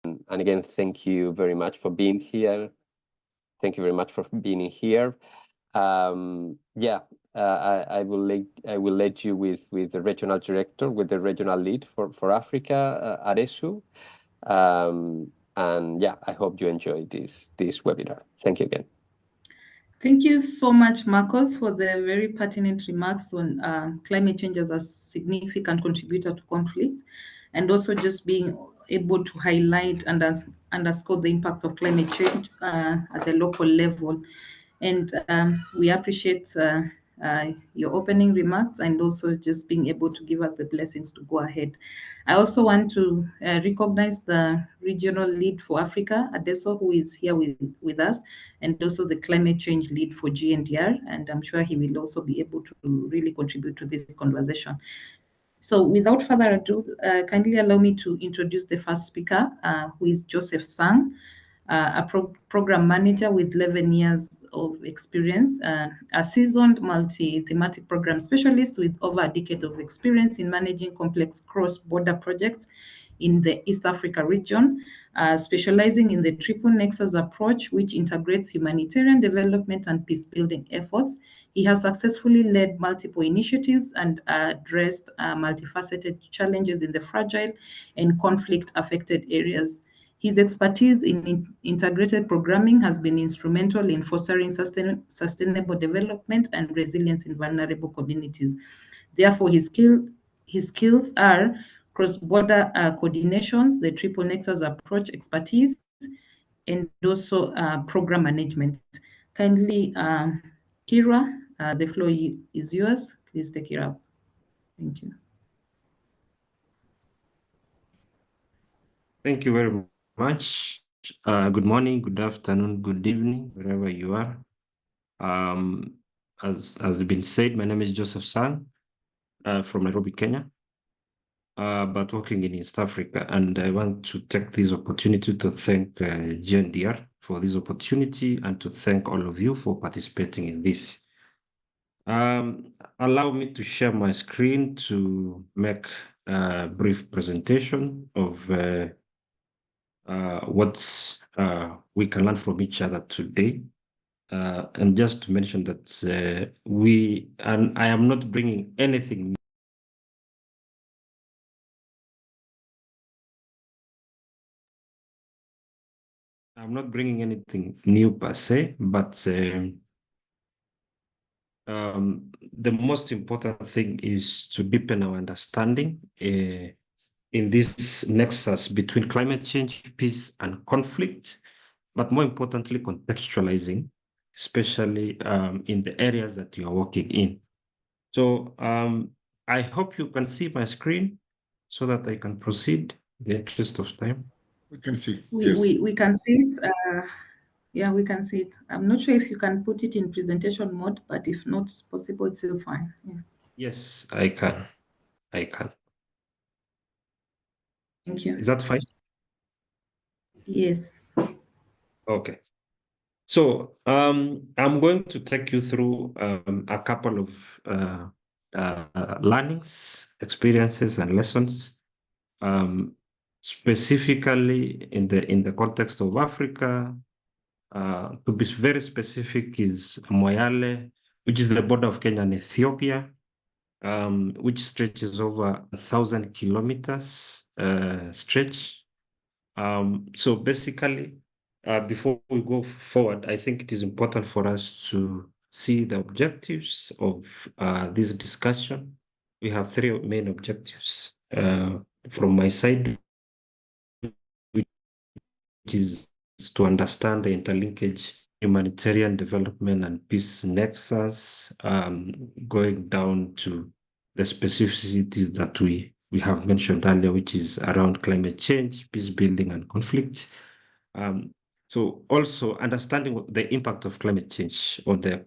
And again, thank you very much for being here. Thank you very much for being here. Yeah, I will let you with the regional director, with the regional lead for Africa, Aresu. And yeah, I hope you enjoyed this webinar. Thank you again. Thank you so much, Marcos, for the very pertinent remarks on climate change as a significant contributor to conflict, and also just being able to highlight and underscore the impact of climate change at the local level. And we appreciate your opening remarks and also just being able to give us the blessings to go ahead. I also want to recognize the regional lead for Africa, Adeso, who is here with us, and also the climate change lead for GNDR. And I'm sure he will also be able to really contribute to this conversation. So without further ado, kindly allow me to introduce the first speaker, who is Joseph Sang, a program manager with 11 years of experience, a seasoned multi-thematic program specialist with over a decade of experience in managing complex cross-border projects in the East Africa region, specializing in the triple nexus approach, which integrates humanitarian development and peace-building efforts. He has successfully led multiple initiatives and addressed multifaceted challenges in the fragile and conflict-affected areas. His expertise in integrated programming has been instrumental in fostering sustainable development and resilience in vulnerable communities. Therefore, his skills are cross-border coordinations, the triple nexus approach expertise, and also program management. Kindly, Kira, the floor is yours. Please take it up. Thank you. Thank you very much. Good morning, good afternoon, good evening, wherever you are. As has been said, my name is Joseph Sang from Nairobi, Kenya, but working in East Africa. And I want to take this opportunity to thank GNDR for this opportunity and to thank all of you for participating in this. Allow me to share my screen to make a brief presentation of what we can learn from each other today. And just to mention that I am not bringing anything. I'm not bringing anything new per se, but the most important thing is to deepen our understanding in this nexus between climate change, peace, and conflict, but more importantly, contextualizing, especially in the areas that you are working in. So I hope you can see my screen so that I can proceed in the interest of time. We can see. We can see it. Yeah, we can see it. I'm not sure if you can put it in presentation mode, but if not possible, it's still fine. Yeah. Yes, I can. Thank you. Is that fine? Yes. Okay. So I'm going to take you through a couple of learnings, experiences, and lessons, specifically in the context of Africa. To be very specific, is Moyale, which is the border of Kenya and Ethiopia, which stretches over 1,000 kilometers stretch. So basically, before we go forward, I think it is important for us to see the objectives of this discussion. We have three main objectives from my side, which is to understand the interlinkage, humanitarian development and peace nexus, going down to the specificities that we have mentioned earlier, which is around climate change, peace building, and conflict. So also understanding the impact of climate change on the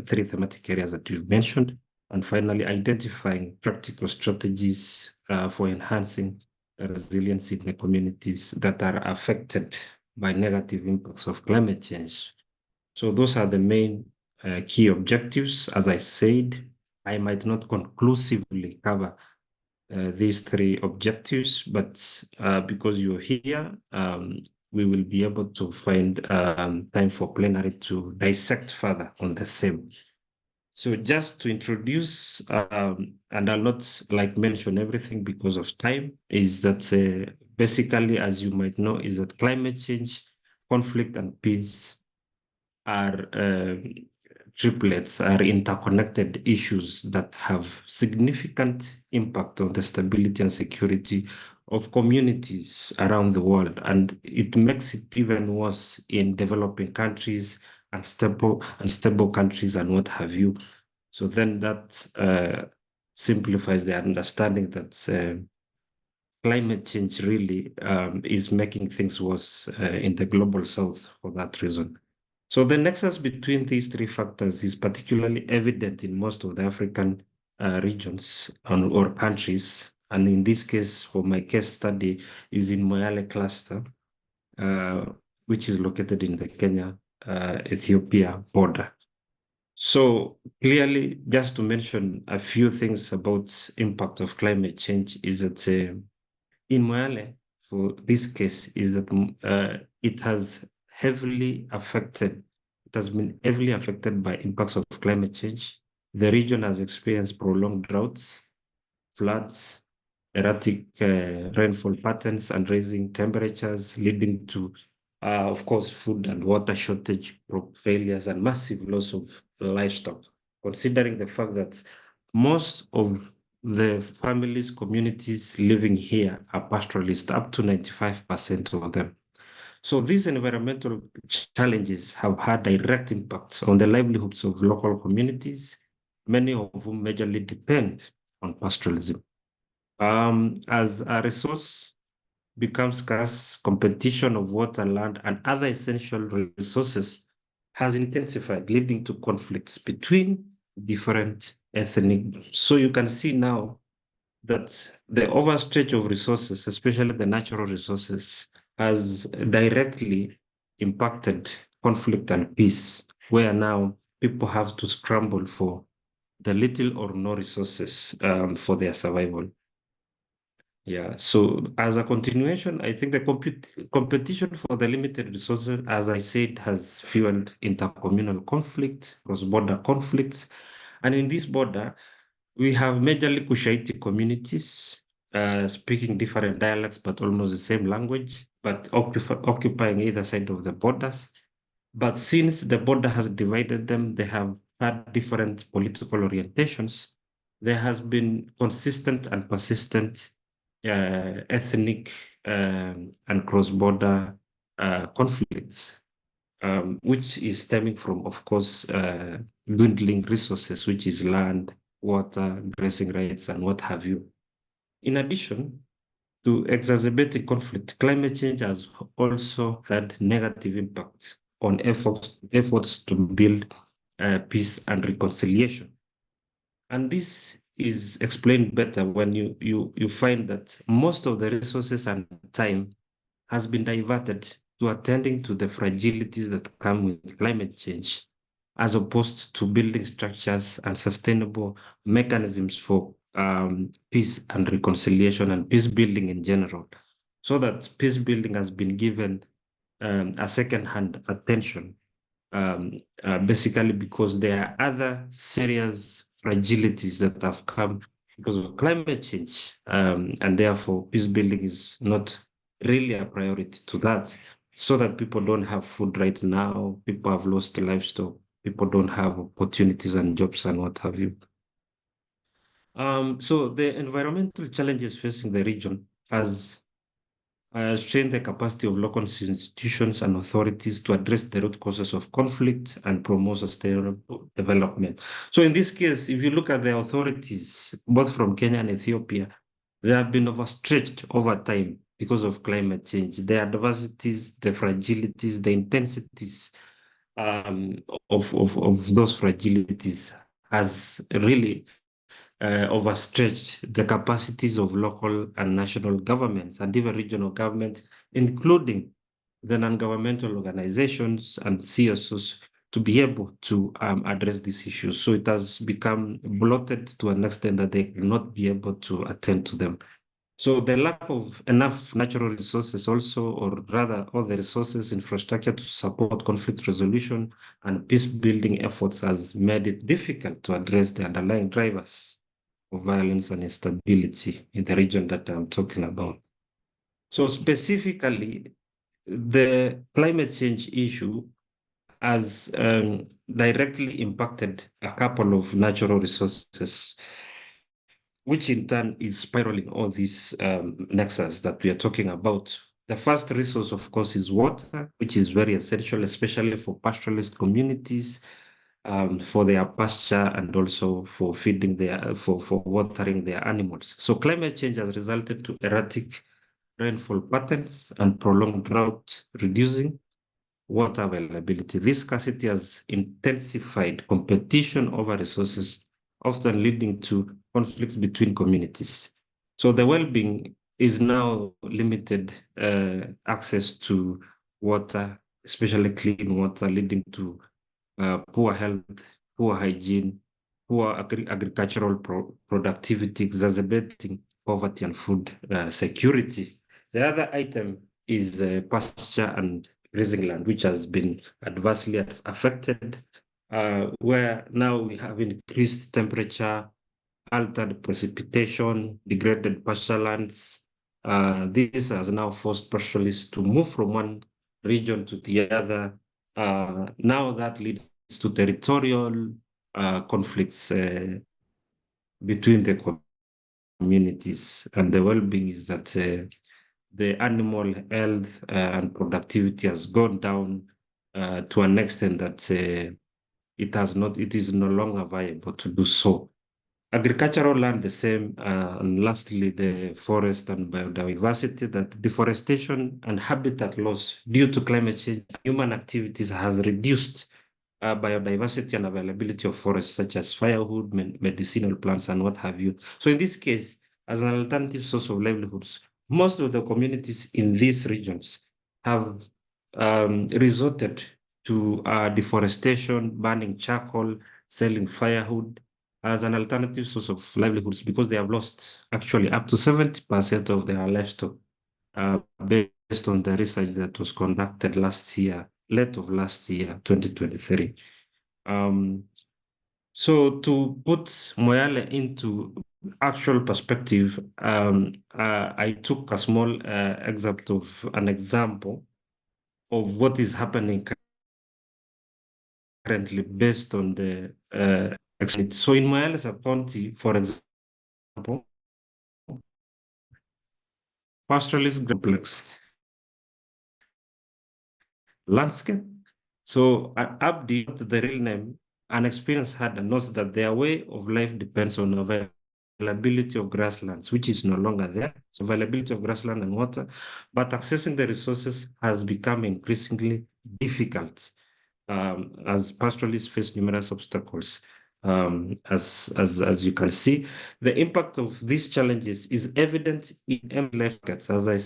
three thematic areas that you've mentioned, and finally identifying practical strategies for enhancing resilience in the communities that are affected by negative impacts of climate change. So those are the main key objectives. As I said, I might not conclusively cover these three objectives, but because you're here, we will be able to find time for plenary to dissect further on the same. So just to introduce, and I'll not mention everything because of time, is that basically, as you might know, is that climate change, conflict, and peace are triplets, are interconnected issues that have significant impact on the stability and security of communities around the world. And it makes it even worse in developing countries, unstable countries, and what have you. So then that simplifies the understanding that climate change really is making things worse in the global south for that reason. So the nexus between these three factors is particularly evident in most of the African regions or countries. And in this case, for my case study, is in Moyale cluster, which is located in the Kenya-Ethiopia border. So clearly, just to mention a few things about impact of climate change is that in Moyale, for this case, is that it has been heavily affected by impacts of climate change. The region has experienced prolonged droughts, floods, erratic rainfall patterns, and rising temperatures, leading to, of course, food and water shortage, crop failures, and massive loss of livestock. Considering the fact that most of the families, communities living here are pastoralists, up to 95% of them. So these environmental challenges have had direct impacts on the livelihoods of local communities, many of whom majorly depend on pastoralism. As a resource becomes scarce, competition of water, land, and other essential resources has intensified, leading to conflicts between different ethnic groups. So you can see now that the overstretch of resources, especially the natural resources, has directly impacted conflict and peace, where now people have to scramble for the little or no resources for their survival. Yeah, so as a continuation, I think the competition for the limited resources, as I said, has fueled intercommunal conflict, cross-border conflicts. And in this border, we have majorly Kushaiti communities speaking different dialects, but almost the same language, but occupying either side of the borders. But since the border has divided them, they have had different political orientations. There has been consistent and persistent ethnic and cross-border conflicts, which is stemming from, of course, dwindling resources, which is land, water, grazing rights, and what have you. In addition to exacerbating conflict, climate change has also had negative impacts on efforts to build peace and reconciliation. And this is explained better when you find that most of the resources and time has been diverted to attending to the fragilities that come with climate change, as opposed to building structures and sustainable mechanisms for peace and reconciliation and peace building in general. So that peace building has been given a second-hand attention, basically because there are other serious fragilities that have come because of climate change, and therefore peace building is not really a priority to that, so that people don't have food right now, people have lost livestock, people don't have opportunities and jobs and what have you. So the environmental challenges facing the region has strained the capacity of local institutions and authorities to address the root causes of conflict and promote sustainable development. So in this case, if you look at the authorities, both from Kenya and Ethiopia, they have been overstretched over time because of climate change. The adversities, the fragilities, the intensities of those fragilities has really overstretched the capacities of local and national governments and even regional governments, including the non-governmental organizations and CSOs, to be able to address these issues. So it has become bloated to an extent that they cannot be able to attend to them. So the lack of enough natural resources also, or rather all the resources, infrastructure to support conflict resolution and peace building efforts has made it difficult to address the underlying drivers of violence and instability in the region that I'm talking about. So specifically, the climate change issue has directly impacted a couple of natural resources, which in turn is spiraling all these nexus that we are talking about. The first resource, of course, is water, which is very essential, especially for pastoralist communities, for their pasture and also for feeding for watering their animals. So climate change has resulted to erratic rainfall patterns and prolonged drought, reducing water availability. This scarcity has intensified competition over resources, often leading to conflicts between communities. So the well-being is now limited access to water, especially clean water, leading to poor health, poor hygiene, poor agricultural productivity, exacerbating poverty and food security. The other item is pasture and grazing land, which has been adversely affected, where now we have increased temperature, altered precipitation, degraded pasture lands. This has now forced pastoralists to move from one region to the other. Now that leads to territorial conflicts between the communities, and the well-being is that the animal health and productivity has gone down to an extent that it is no longer viable to do so. Agricultural land, the same, and lastly, the forest and biodiversity, that deforestation and habitat loss due to climate change, human activities has reduced biodiversity and availability of forests, such as firewood, medicinal plants, and what have you. So in this case, as an alternative source of livelihoods, most of the communities in these regions have resorted to deforestation, burning charcoal, selling firewood as an alternative source of livelihoods, because they have lost actually up to 70% of their livestock based on the research that was conducted last year, late of last year, 2023. So to put Moyale into actual perspective, I took a small excerpt of an example of what is happening currently based on the so in Moyale County, for example, pastoralist complex landscape. So Abdi, the real name, an experienced herder, knows that their way of life depends on availability of grasslands, which is no longer there. So availability of grassland and water, but accessing the resources has become increasingly difficult as pastoralists face numerous obstacles. As you can see, the impact of these challenges is evident in life markets. As I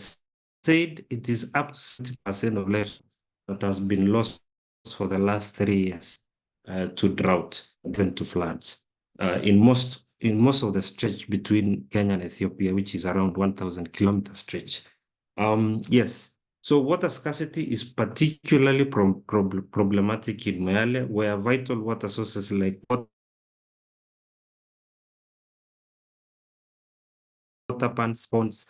said, it is up to 70% of life that has been lost for the last 3 years to drought, even to floods. In most of the stretch between Kenya and Ethiopia, which is around 1,000 kilometer stretch. Yes, so water scarcity is particularly problematic in Moyale, where vital water sources like water ponds, water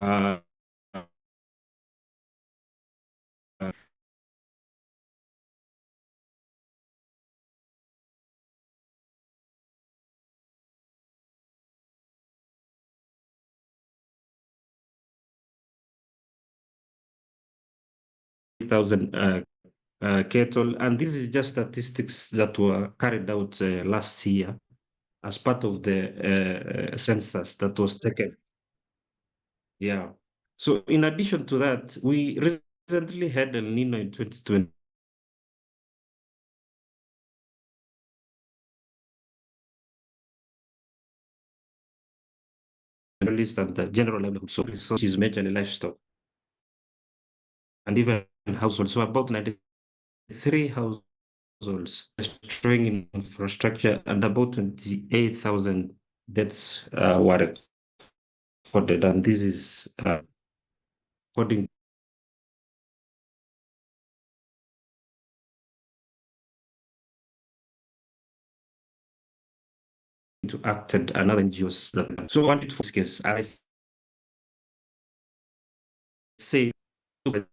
uh, 1,000 cattle, and this is just statistics that were carried out last year as part of the census that was taken. Yeah. So in addition to that, we recently had El Nino in 2020. list and the general livelihood. So resources, majorly livestock, and even households. So about 93 households destroying infrastructure, and about 28,000 deaths were recorded. And this is according to acted another NGOs that so wanted for this case. I say the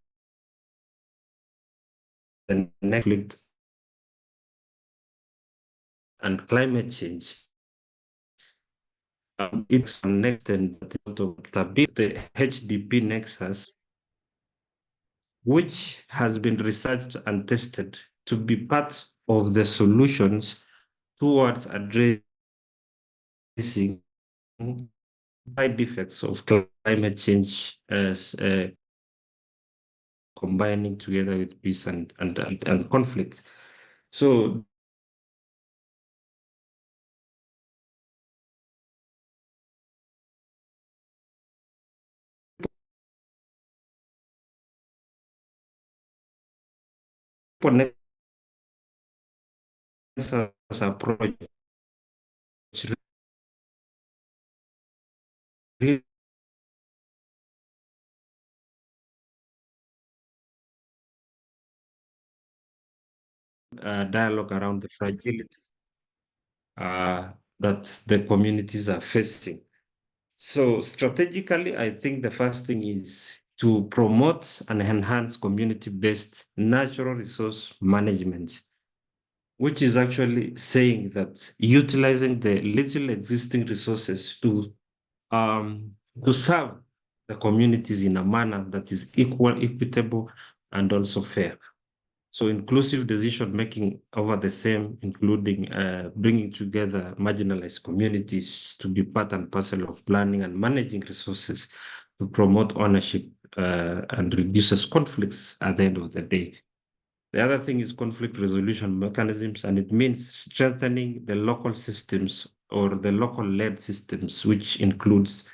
conflict and climate change. It's connected to the HDP Nexus, which has been researched and tested to be part of the solutions towards addressing side effects of climate change as combining together with peace and conflict. So Nexus approach really dialogue around the fragility that the communities are facing. So strategically, I think the first thing is to promote and enhance community-based natural resource management, which is actually saying that utilizing the little existing resources to serve the communities in a manner that is equal, equitable, and also fair. So inclusive decision-making over the same, including bringing together marginalized communities to be part and parcel of planning and managing resources to promote ownership and reduces conflicts at the end of the day. The other thing is conflict resolution mechanisms, and it means strengthening the local systems or the local-led systems, which includes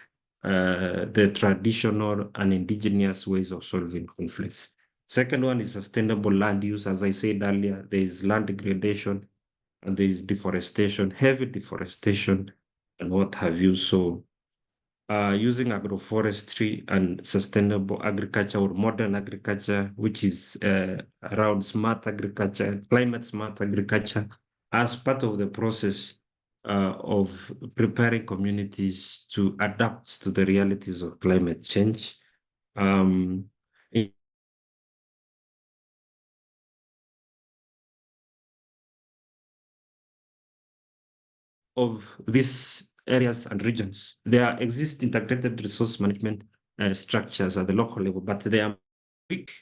the traditional and indigenous ways of solving conflicts. Second one is sustainable land use. As I said earlier, there is land degradation and there is deforestation, heavy deforestation, and what have you. So using agroforestry and sustainable agriculture or modern agriculture, which is around smart agriculture, climate smart agriculture, as part of the process of preparing communities to adapt to the realities of climate change. Of these areas and regions, there exist integrated resource management structures at the local level, but they are weak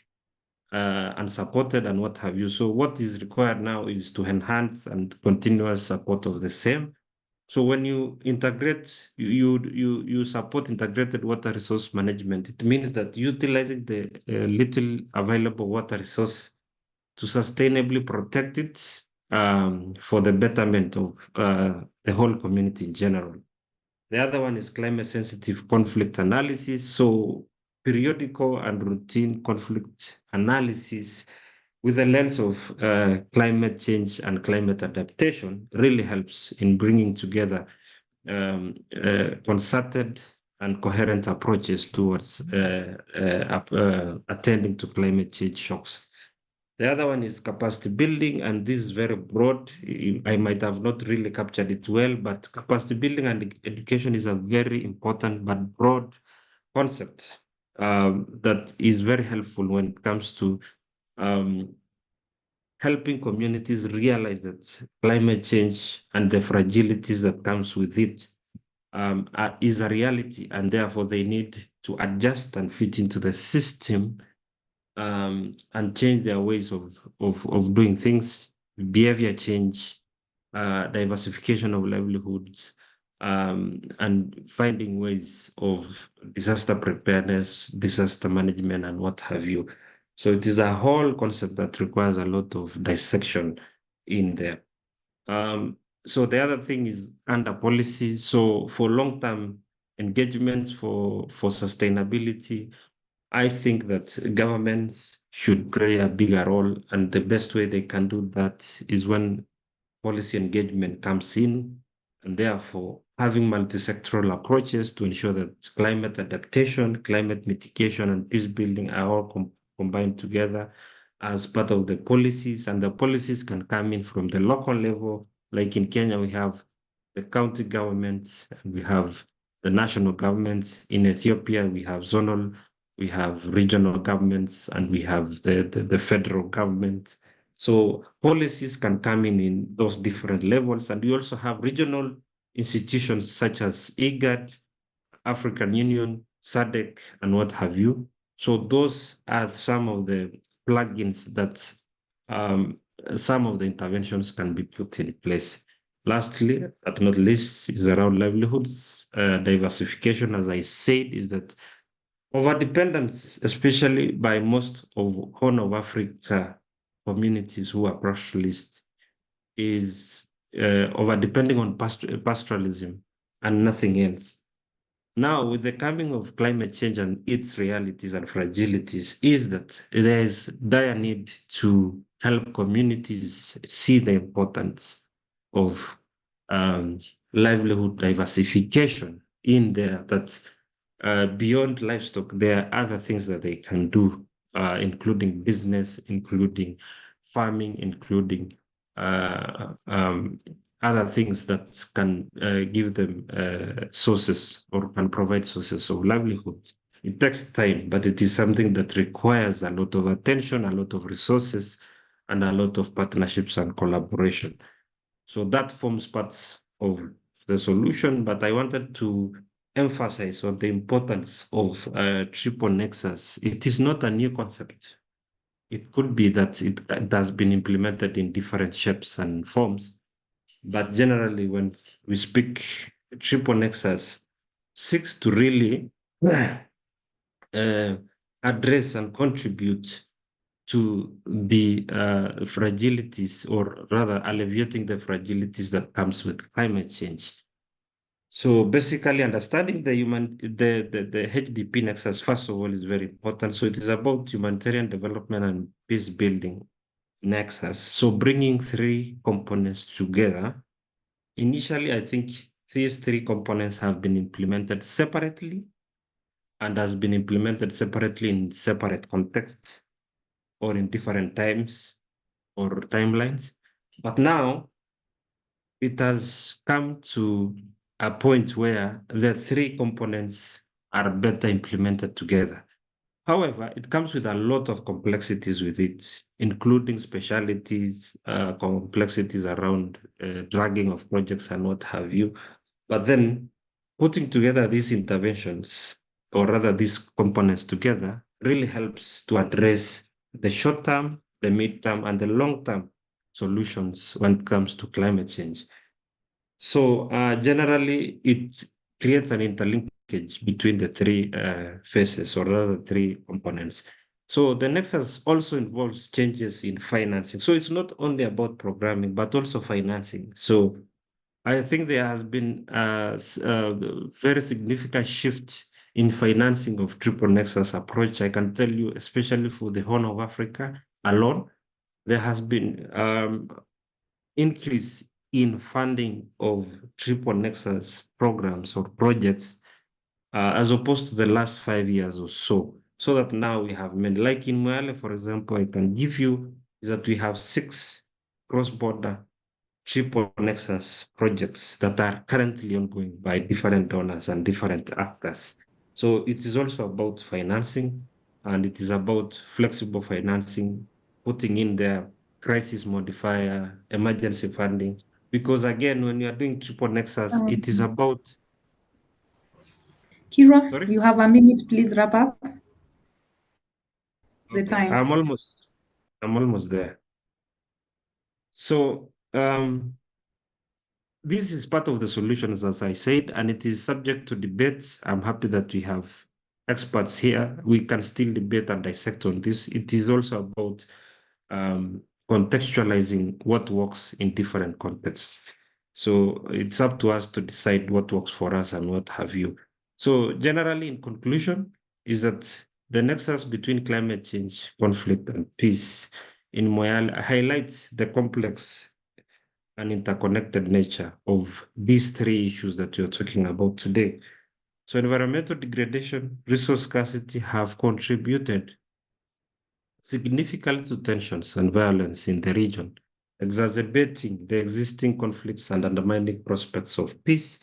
and supported and what have you. So what is required now is to enhance and continuous support of the same. So when you integrate, you support integrated water resource management. It means that utilizing the little available water resource to sustainably protect it for the betterment of the whole community in general. The other one is climate sensitive conflict analysis. So periodical and routine conflict analysis with a lens of climate change and climate adaptation really helps in bringing together concerted and coherent approaches towards attending to climate change shocks. The other one is capacity building, and this is very broad. I might have not really captured it well, but capacity building and education is a very important but broad concept that is very helpful when it comes to helping communities realize that climate change and the fragilities that comes with it is a reality, and therefore they need to adjust and fit into the system and change their ways of doing things, behavior change, diversification of livelihoods, and finding ways of disaster preparedness, disaster management, and what have you. So it is a whole concept that requires a lot of dissection in there. So the other thing is under policy. So for long-term engagements for sustainability, I think that governments should play a bigger role, and the best way they can do that is when policy engagement comes in, and therefore having multi-sectoral approaches to ensure that climate adaptation, climate mitigation, and peace building are all combined together as part of the policies, and the policies can come in from the local level. Like in Kenya, we have the county governments and we have the national governments. In Ethiopia, we have zonal, we have regional governments, and we have the federal government. So policies can come in those different levels. And we also have regional institutions such as IGAD, African Union, SADC, and what have you. So those are some of the plugins that some of the interventions can be put in place. Lastly, but not least, is around livelihoods. Diversification, as I said, is that overdependence, especially by most of Horn of Africa communities who are pastoralists, is over-depending on pastoralism and nothing else. Now, with the coming of climate change and its realities and fragilities, is that there is dire need to help communities see the importance of livelihood diversification in there, that beyond livestock, there are other things that they can do, including business, including farming, including other things that can give them sources or can provide sources of livelihood. It takes time, but it is something that requires a lot of attention, a lot of resources, and a lot of partnerships and collaboration. So that forms parts of the solution, but I wanted to emphasize on the importance of triple nexus. It is not a new concept. It could be that it has been implemented in different shapes and forms, but generally when we speak triple nexus seeks to really address and contribute to the fragilities, or rather alleviating the fragilities that comes with climate change. So basically understanding the HDP nexus, first of all, is very important. So it is about humanitarian development and peace building nexus. So bringing three components together. Initially, I think these three components have been implemented separately and has been implemented separately in separate contexts or in different times or timelines. But now it has come to a point where the three components are better implemented together. However, it comes with a lot of complexities with it, including specialities, complexities around dragging of projects and what have you. But then putting together these interventions, or rather these components together, really helps to address the short term, the mid-term, and the long-term solutions when it comes to climate change. So generally, it creates an interlinkage between the three phases, or rather three components. So the nexus also involves changes in financing. So it's not only about programming, but also financing. So I think there has been a very significant shift in financing of triple nexus approach. I can tell you, especially for the Horn of Africa alone, there has been increase in funding of triple nexus programs or projects as opposed to the last 5 years or so. So that now we have many, like in Moyale, for example, I can give you is that we have 6 cross-border triple nexus projects that are currently ongoing by different donors and different actors. So it is also about financing, and it is about flexible financing, putting in the crisis modifier, emergency funding, because again, when you are doing triple nexus, it is about... Kira, Sorry? you have a minute, please wrap up the Okay, time. I'm almost there. So this is part of the solutions, as I said, and it is subject to debates. I'm happy that we have experts here. We can still debate and dissect on this. It is also about contextualizing what works in different contexts. So it's up to us to decide what works for us and what have you. So generally, in conclusion, is that the nexus between climate change, conflict, and peace in Moyale highlights the complex and interconnected nature of these three issues that you're talking about today. So environmental degradation, resource scarcity have contributed significantly to tensions and violence in the region, exacerbating the existing conflicts and undermining prospects of peace,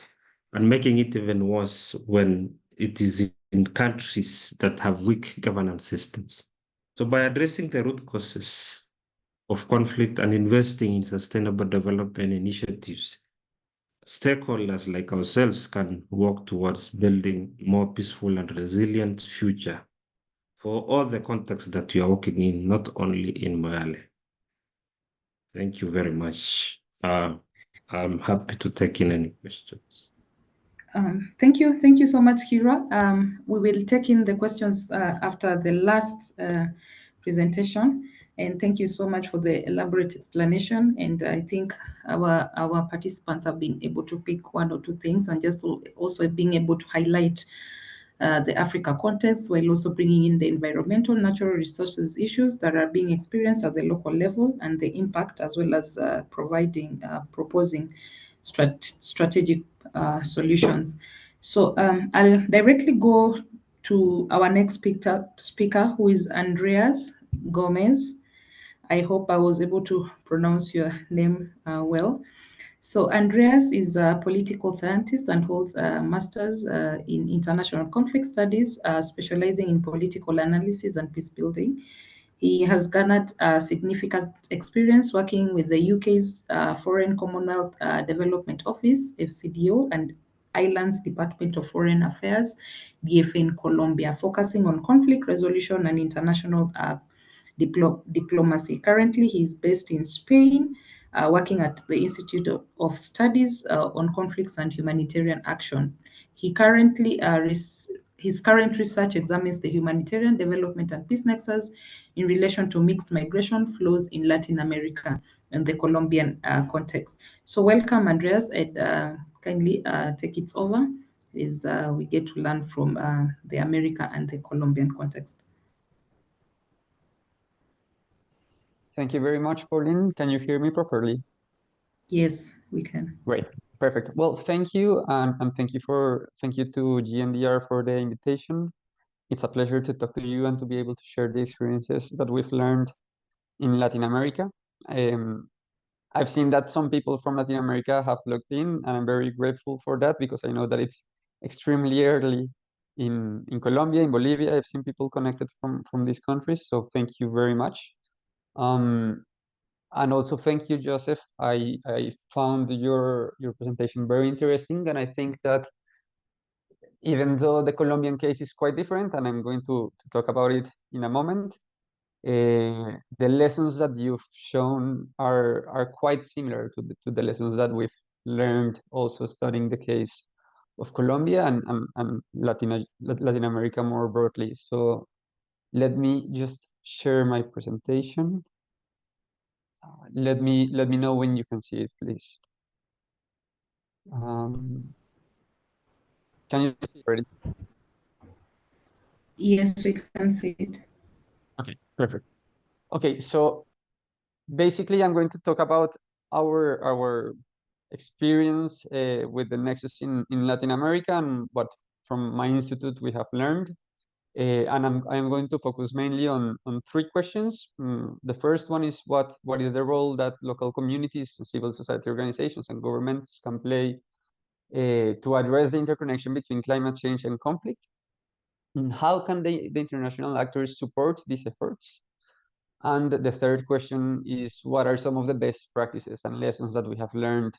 and making it even worse when it is in countries that have weak governance systems. So by addressing the root causes of conflict and investing in sustainable development initiatives, stakeholders like ourselves can work towards building a more peaceful and resilient future for all the contexts that you are working in, not only in Moyale. Thank you very much. I'm happy to take in any questions. Thank you so much, Kira. We will take in the questions after the last presentation. And thank you so much for the elaborate explanation. And I think our participants have been able to pick one or two things, and just also being able to highlight the Africa context, while also bringing in the environmental, natural resources issues that are being experienced at the local level, and the impact, as well as proposing strategic solutions. So I'll directly go to our next speaker, who is Andreas Gomez. I hope I was able to pronounce your name well. So Andreas is a political scientist and holds a master's in international conflict studies, specializing in political analysis and peace building. He has garnered significant experience working with the UK's Foreign Commonwealth Development Office, FCDO, and Ireland's Department of Foreign Affairs, DFA, in Colombia, focusing on conflict resolution and international diplomacy. Currently, he is based in Spain, working at the Institute of Studies on Conflicts and Humanitarian Action. His current research examines the humanitarian development and peace nexus in relation to mixed migration flows in Latin America and the Colombian context. So welcome, Andreas, and kindly take it over as we get to learn from the America and the Colombian context. Thank you very much, Pauline. Can you hear me properly? Yes, we can. Great, perfect. Well, thank you, and thank you to GNDR for the invitation. It's a pleasure to talk to you and to be able to share the experiences that we've learned in Latin America. I've seen that some people from Latin America have logged in, and I'm very grateful for that, because I know that it's extremely early in Colombia, in Bolivia. I've seen people connected from these countries, so thank you very much. And also thank you, Joseph. I found your presentation very interesting, and I think that even though the Colombian case is quite different, and I'm going to talk about it in a moment, the lessons that you've shown are quite similar to the lessons that we've learned also studying the case of Colombia and Latin America more broadly. So let me just share my presentation. Let me know when you can see it, please. Can you see it already? Yes, we can see it. Okay, perfect. Okay, so basically I'm going to talk about our experience with the Nexus in Latin America and what from my institute we have learned. And I'm going to focus mainly on three questions. The first one is what is the role that local communities, civil society organizations, and governments can play to address the interconnection between climate change and conflict? And how can the international actors support these efforts? And the third question is, what are some of the best practices and lessons that we have learned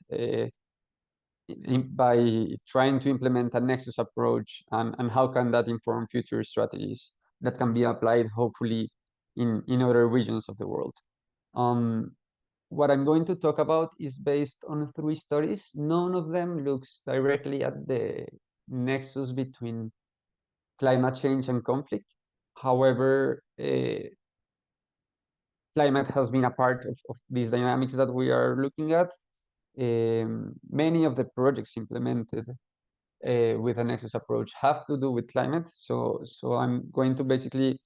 by trying to implement a Nexus approach, and how can that inform future strategies that can be applied, hopefully, in other regions of the world? What I'm going to talk about is based on three studies. None of them looks directly at the nexus between climate change and conflict. However, climate has been a part of these dynamics that we are looking at. Many of the projects implemented with a nexus approach have to do with climate. So I'm going to basically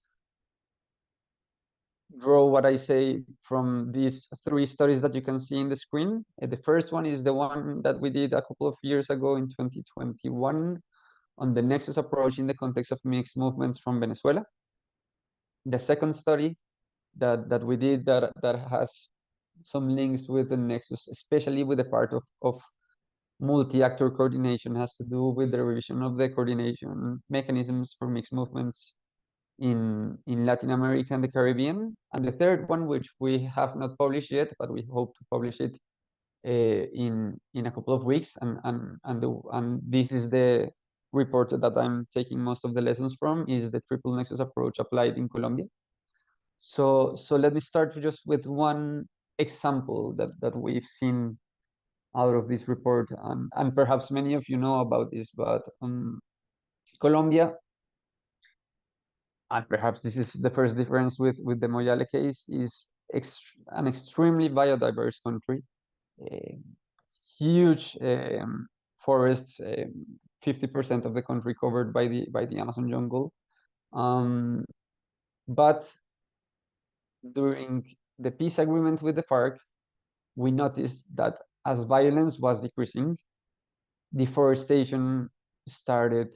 draw what I say from these 3 studies that you can see in the screen. The first one is the one that we did a couple of years ago in 2021 on the nexus approach in the context of mixed movements from Venezuela. The second study that we did that has some links with the nexus, especially with the part of multi-actor coordination, has to do with the revision of the coordination mechanisms for mixed movements in Latin America and the Caribbean. And the third one, which we have not published yet, but we hope to publish it in a couple of weeks. And this is the report that I'm taking most of the lessons from, is the triple nexus approach applied in Colombia. So let me start just with one example that we've seen out of this report, and perhaps many of you know about this, but Colombia, and perhaps this is the first difference with the Moyale case, is an extremely biodiverse country. Huge forests, 50% of the country covered by the Amazon jungle. But during the peace agreement with the FARC, we noticed that as violence was decreasing, deforestation started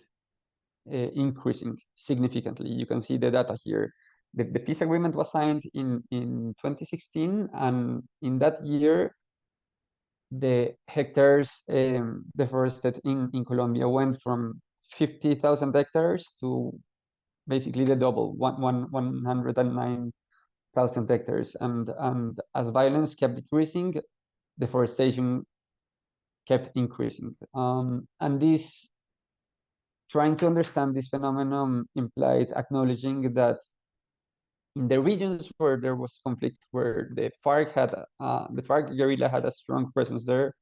increasing significantly. You can see the data here. The peace agreement was signed in 2016, and in that year, the hectares deforested in Colombia went from 50,000 hectares to basically the double, 109,000 hectares. And as violence kept decreasing, deforestation kept increasing. And this, trying to understand this phenomenon implied acknowledging that in the regions where there was conflict, where the FARC guerrilla had a strong presence there,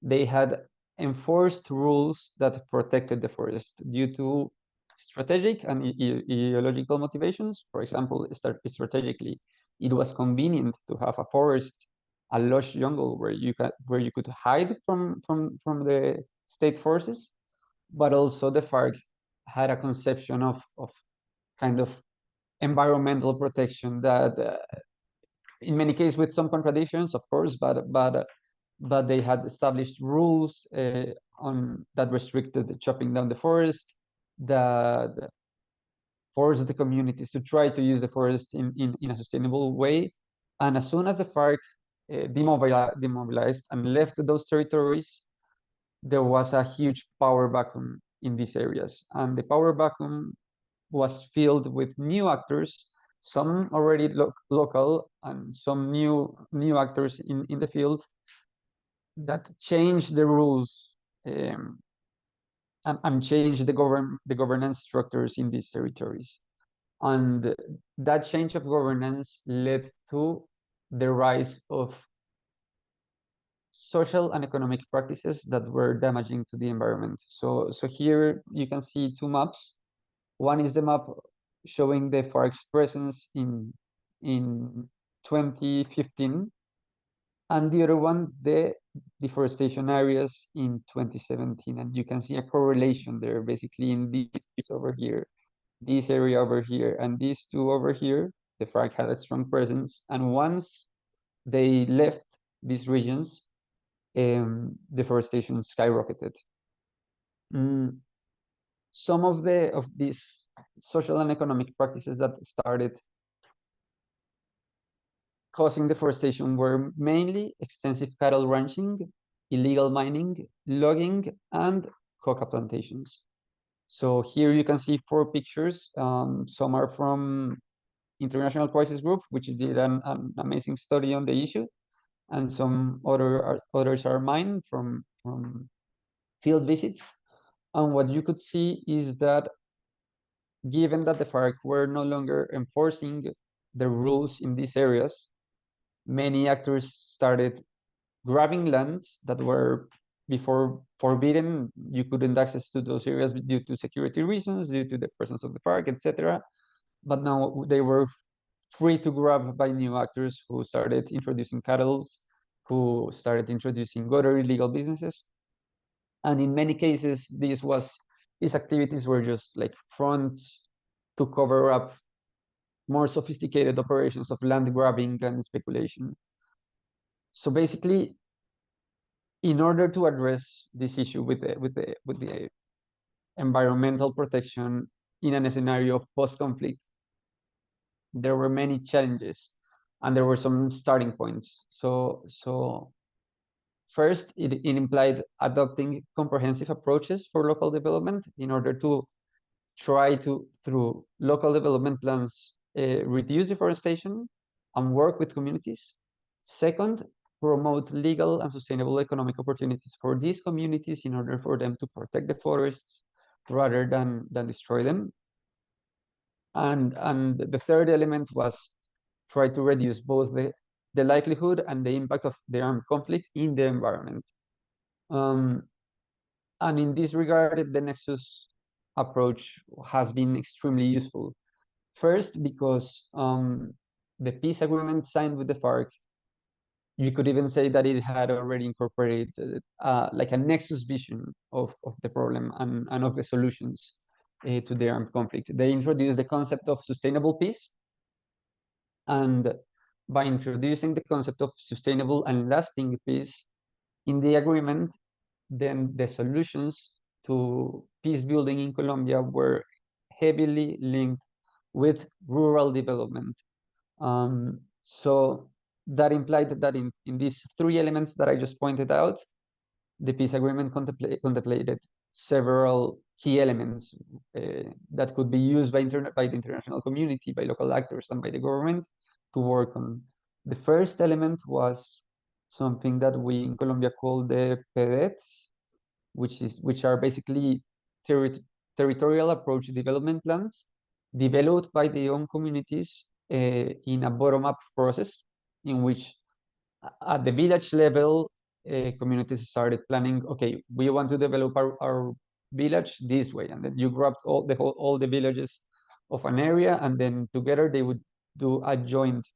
they had enforced rules that protected the forest due to strategic and ideological motivations. For example, strategically, it was convenient to have a forest, a lush jungle where you could hide from the state forces, but also the FARC had a conception of kind of environmental protection that, in many cases, with some contradictions, of course, but they had established rules that restricted the chopping down the forest, that forced the communities to try to use the forest in a sustainable way. And as soon as the FARC demobilized and left those territories, there was a huge power vacuum in these areas. And the power vacuum was filled with new actors, some already local and some new actors in the field that changed the rules and changed the governance structures in these territories. And that change of governance led to the rise of social and economic practices that were damaging to the environment. So here you can see 2 maps. One is the map showing the FARC's presence in 2015, and the other one, the deforestation areas in 2017. And you can see a correlation there, basically in these over here, this area over here, and these 2 over here. The FARC had a strong presence, and once they left these regions, deforestation skyrocketed. Some of these social and economic practices that started causing deforestation were mainly extensive cattle ranching, illegal mining, logging, and coca plantations. So here you can see 4 pictures. Some are from International Crisis Group, which did an amazing study on the issue, and some others are mine from field visits. And what you could see is that given that the FARC were no longer enforcing the rules in these areas, many actors started grabbing lands that were before forbidden. You couldn't access to those areas due to security reasons, due to the presence of the FARC, etc. But now they were free to grab by new actors who started introducing cattle, who started introducing other illegal businesses. And in many cases, these activities were just like fronts to cover up more sophisticated operations of land grabbing and speculation. So basically, in order to address this issue with the environmental protection in a scenario of post-conflict, there were many challenges, and there were some starting points. So first, it implied adopting comprehensive approaches for local development in order to try to, through local development plans, reduce deforestation and work with communities. Second, promote legal and sustainable economic opportunities for these communities in order for them to protect the forests rather than destroy them. And the third element was try to reduce both the likelihood and the impact of the armed conflict in the environment. And in this regard, the Nexus approach has been extremely useful. First, because the peace agreement signed with the FARC, you could even say that it had already incorporated like a Nexus vision of the problem and of the solutions to the armed conflict. They introduced the concept of sustainable peace, and by introducing the concept of sustainable and lasting peace in the agreement, then the solutions to peace building in Colombia were heavily linked with rural development. So that implied that in these three elements that I just pointed out, the peace agreement contemplated several key elements that could be used by the international community, by local actors, and by the government to work on. The first element was something that we in Colombia call the PDETs, which are basically territorial approach development plans developed by the own communities in a bottom-up process in which at the village level, communities started planning, okay, we want to develop our village this way. And then you grabbed all the villages of an area, and then together they would do a joint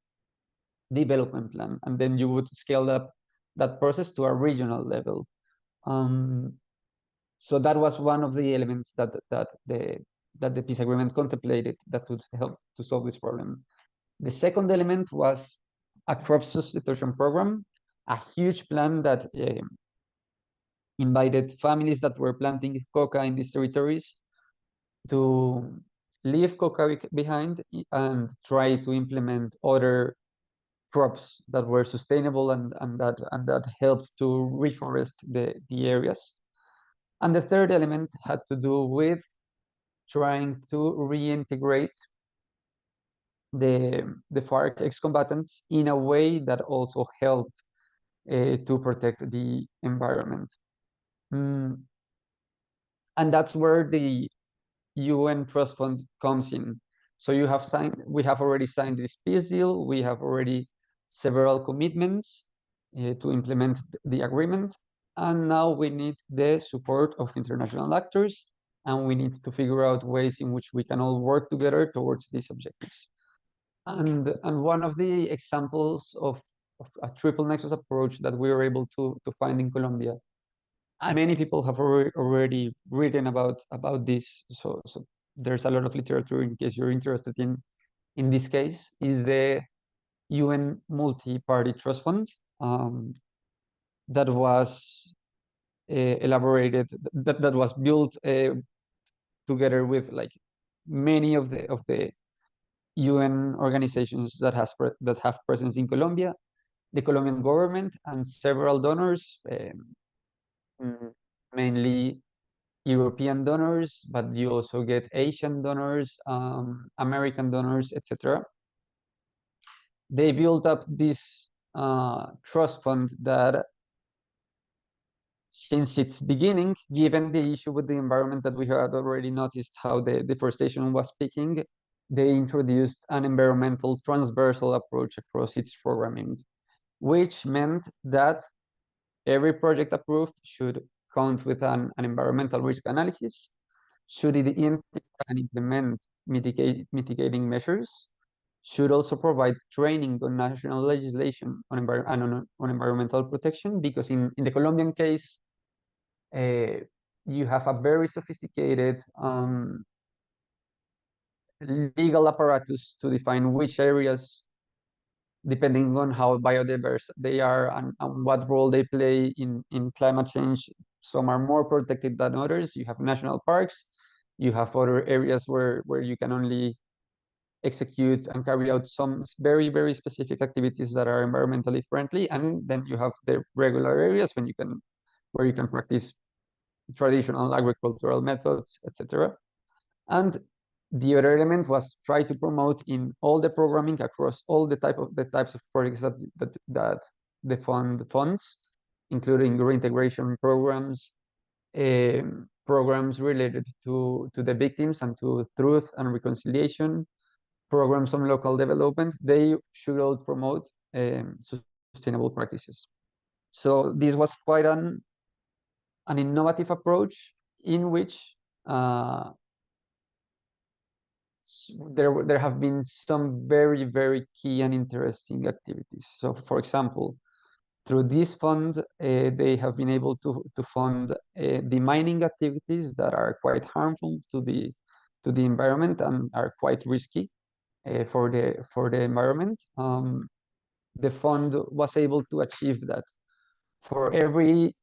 development plan. And then you would scale up that process to a regional level. So that was one of the elements that the peace agreement contemplated that would help to solve this problem. The second element was a crop substitution program, a huge plan that invited families that were planting coca in these territories to leave coca behind and try to implement other crops that were sustainable and that helped to reforest the areas. And the third element had to do with trying to reintegrate the FARC ex-combatants in a way that also helped to protect the environment. And that's where the UN Trust Fund comes in. So we have already signed this peace deal. We have already several commitments to implement the agreement. And now we need the support of international actors, and we need to figure out ways in which we can all work together towards these objectives. And one of the examples of a triple nexus approach that we were able to find in Colombia, and many people have already written about this, so there's a lot of literature in case you're interested in this case, is the UN Multi-Party Trust Fund that was elaborated, that was built together with like many of the UN organizations that have presence in Colombia, the Colombian government, and several donors, mainly European donors, but you also get Asian donors, American donors, etc. They built up this trust fund that, since its beginning, given the issue with the environment that we had already noticed how the deforestation was peaking, they introduced an environmental transversal approach across its programming, which meant that every project approved should count with an environmental risk analysis, should it integrate and implement mitigating measures, should also provide training on national legislation on environmental protection, because in the Colombian case, you have a very sophisticated legal apparatus to define which areas, depending on how biodiverse they are and what role they play in climate change. Some are more protected than others. You have national parks. You have other areas where you can only execute and carry out some very, very specific activities that are environmentally friendly. And then you have the regular areas where you can practice traditional agricultural methods, etc. And the other element was try to promote in all the programming across all the types of projects that the fund funds, including reintegration programs, programs related to the victims and to truth and reconciliation, programs on local development. They should all promote sustainable practices. So this was quite an innovative approach in which there have been some very, very key and interesting activities. So, for example, through this fund, they have been able to fund the mining activities that are quite harmful to the environment and are quite risky for the environment. The fund was able to achieve that for every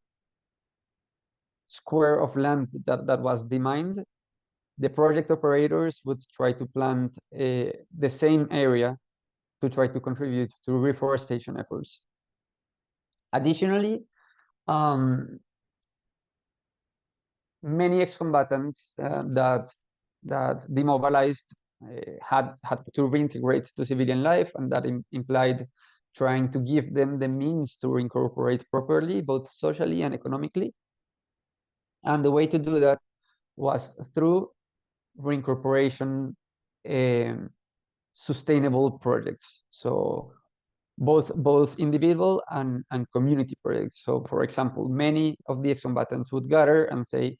square of land that was demined, the project operators would try to plant the same area to try to contribute to reforestation efforts. Additionally, many ex-combatants that demobilized had to reintegrate to civilian life, and that implied trying to give them the means to reincorporate properly, both socially and economically. And the way to do that was through reincorporation sustainable projects. So both individual and community projects. So for example, many of the ex-combatants would gather and say,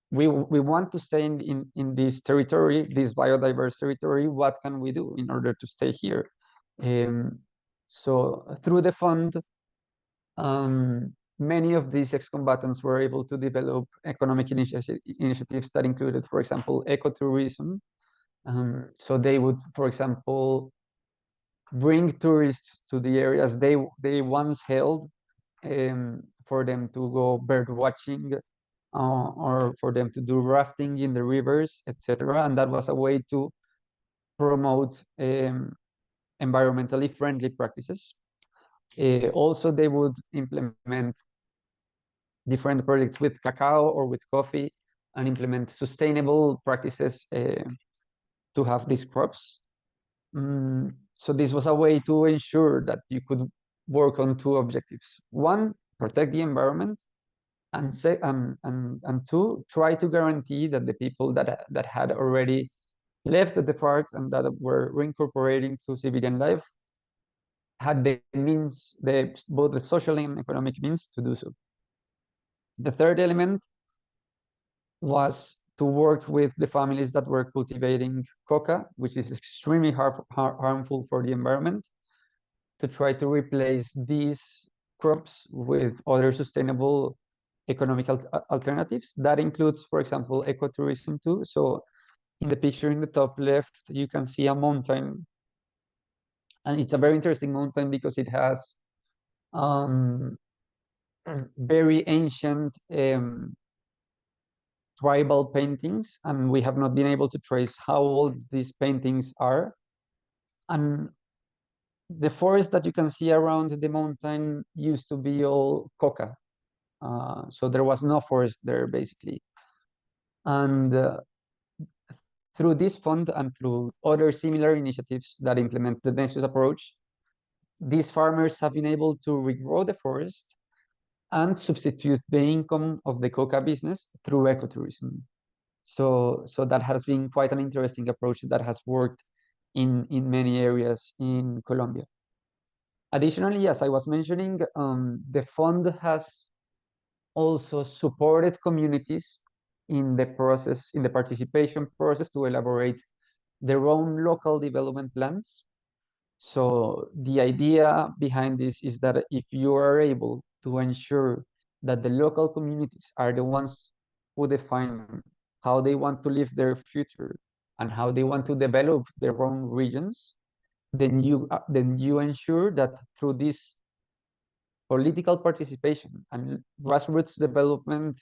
we want to stay in this territory, this biodiverse territory. What can we do in order to stay here? So through the fund, many of these ex-combatants were able to develop economic initiatives that included, for example, ecotourism. So they would, for example, bring tourists to the areas they once held for them to go bird watching or for them to do rafting in the rivers, etc. And that was a way to promote environmentally friendly practices. Also, they would implement different projects with cacao or with coffee and implement sustainable practices to have these crops. So this was a way to ensure that you could work on two objectives. One, protect the environment, and two, try to guarantee that the people that had already left the parks and that were reincorporating to civilian life had the means, both the social and economic means to do so. The third element was to work with the families that were cultivating coca, which is extremely harmful for the environment, to try to replace these crops with other sustainable economic alternatives. That includes, for example, ecotourism too. So in the picture in the top left, you can see a mountain. And it's a very interesting mountain because it has very ancient tribal paintings, and we have not been able to trace how old these paintings are. And the forest that you can see around the mountain used to be all coca. So there was no forest there, basically. And through this fund and through other similar initiatives that implement the Nexus approach, these farmers have been able to regrow the forest and substitute the income of the coca business through ecotourism. So that has been quite an interesting approach that has worked in many areas in Colombia. Additionally, as I was mentioning, the fund has also supported communities in the process, in the participation process, to elaborate their own local development plans. So the idea behind this is that if you are able to ensure that the local communities are the ones who define how they want to live their future and how they want to develop their own regions, then you ensure that through this political participation and grassroots development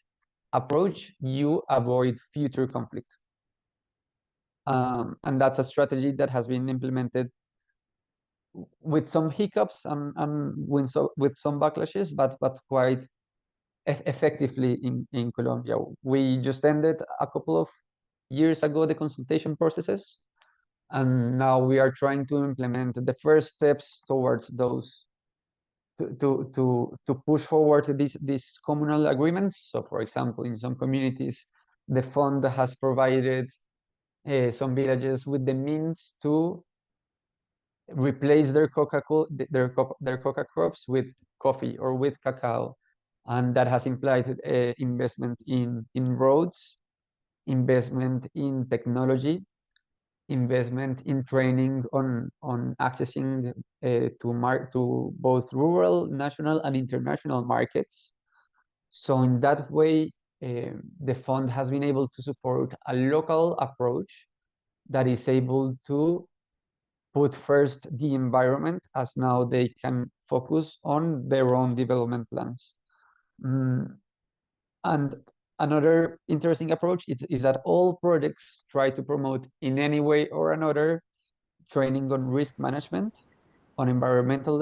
approach, you avoid future conflict. And that's a strategy that has been implemented with some hiccups and with some backlashes, but quite effectively in Colombia. We just ended a couple of years ago the consultation processes, and now we are trying to implement the first steps towards those to push forward these communal agreements. So, for example, in some communities, the fund has provided some villages with the means to replace their coca crops with coffee or with cacao, and that has implied investment in roads, investment in technology, investment in training on accessing to both rural, national, and international markets. So in that way, the fund has been able to support a local approach that is able to put first the environment, as now they can focus on their own development plans. And another interesting approach is that all projects try to promote in any way or another training on risk management, on environmental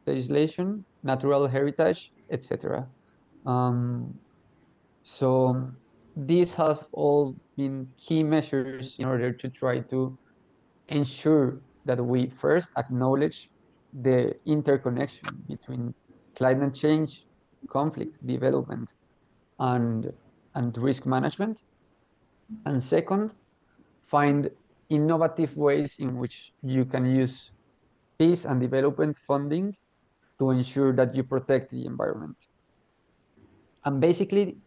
legislation, natural heritage, etc. So these have all been key measures in order to try to ensure that we first acknowledge the interconnection between climate change, conflict, development, and risk management. And second, find innovative ways in which you can use peace and development funding to ensure that you protect the environment. And basically,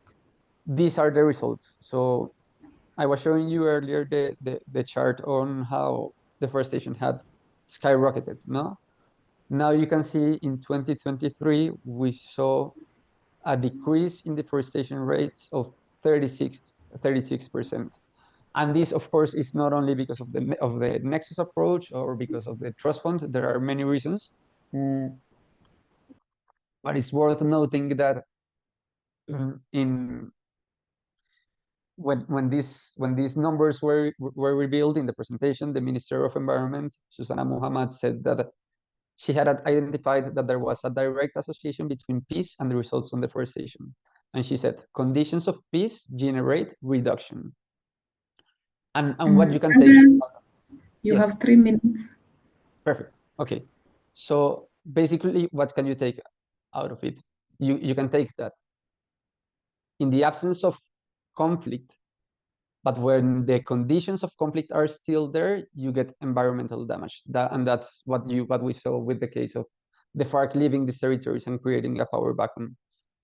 these are the results. So I was showing you earlier the chart on how deforestation had skyrocketed, no? Now you can see in 2023, we saw a decrease in deforestation rates of 36%. And this, of course, is not only because of the Nexus approach or because of the trust fund. There are many reasons. But it's worth noting that when these numbers were revealed in the presentation, the Minister of Environment, Susana Muhammad, said that she had identified that there was a direct association between peace and the results on deforestation. And she said, conditions of peace generate reduction. And what you can Andres, take. You Yes. have 3 minutes. Perfect. Okay. So basically, what can you take out of it? You can take that in the absence of conflict, but when the conditions of conflict are still there, you get environmental damage. And that's what we saw with the case of the FARC leaving these territories and creating a power vacuum.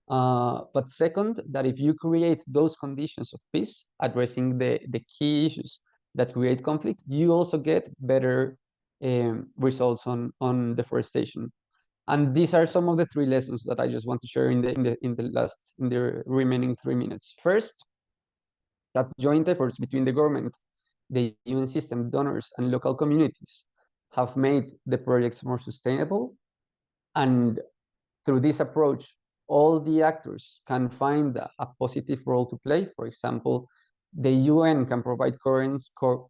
But second, that if you create those conditions of peace, addressing the key issues that create conflict, you also get better results on deforestation. And these are some of the 3 lessons that I just want to share in the remaining 3 minutes. First, that joint efforts between the government, the UN system, donors, and local communities have made the projects more sustainable. And through this approach, all the actors can find a positive role to play. For example, the UN can provide coherence for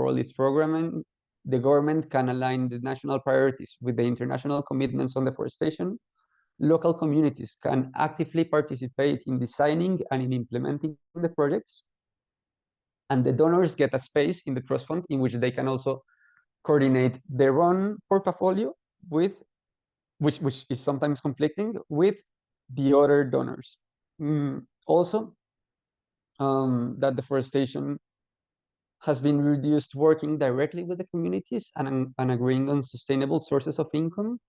all its programming. The government can align the national priorities with the international commitments on deforestation. Local communities can actively participate in designing and in implementing the projects. And the donors get a space in the trust fund in which they can also coordinate their own portfolio with which is sometimes conflicting with the other donors. Also, that deforestation has been reduced working directly with the communities and agreeing on sustainable sources of income,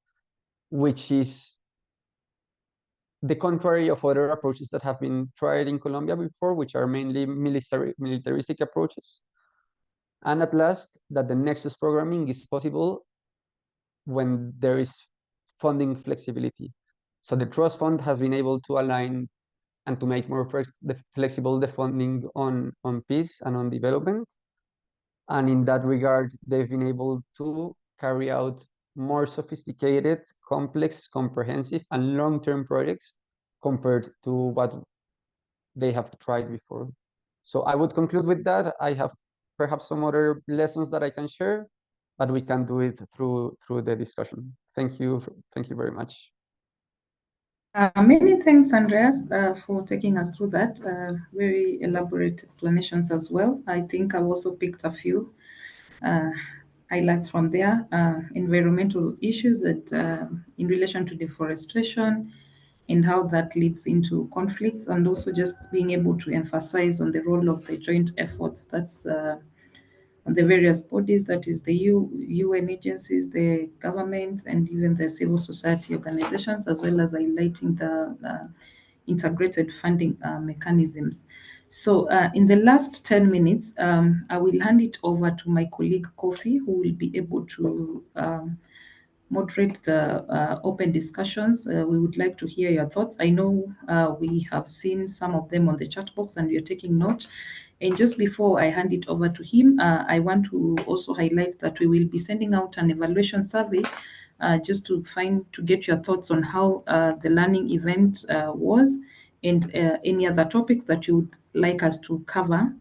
which is the contrary of other approaches that have been tried in Colombia before, which are mainly militaristic approaches. And at last, that the Nexus programming is possible when there is funding flexibility. So the trust fund has been able to align and to make more flexible the funding on peace and on development. And in that regard, they've been able to carry out more sophisticated, complex, comprehensive, and long-term projects compared to what they have tried before. So I would conclude with that. I have perhaps some other lessons that I can share, but we can do it through the discussion. Thank you very much. Many thanks, Andreas, for taking us through that. Very elaborate explanations as well. I think I've also picked a few highlights from there. Environmental issues that in relation to deforestation and how that leads into conflicts, and also just being able to emphasize on the role of the joint efforts that's on the various bodies, that is the UN agencies, the government, and even the civil society organizations, as well as highlighting the integrated funding mechanisms. So in the last 10 minutes, I will hand it over to my colleague Kofi, who will be able to moderate the open discussions. We would like to hear your thoughts. I know we have seen some of them on the chat box and you're taking note. And just before I hand it over to him, I want to also highlight that we will be sending out an evaluation survey just to get your thoughts on how the learning event was, and any other topics that you would like us to cover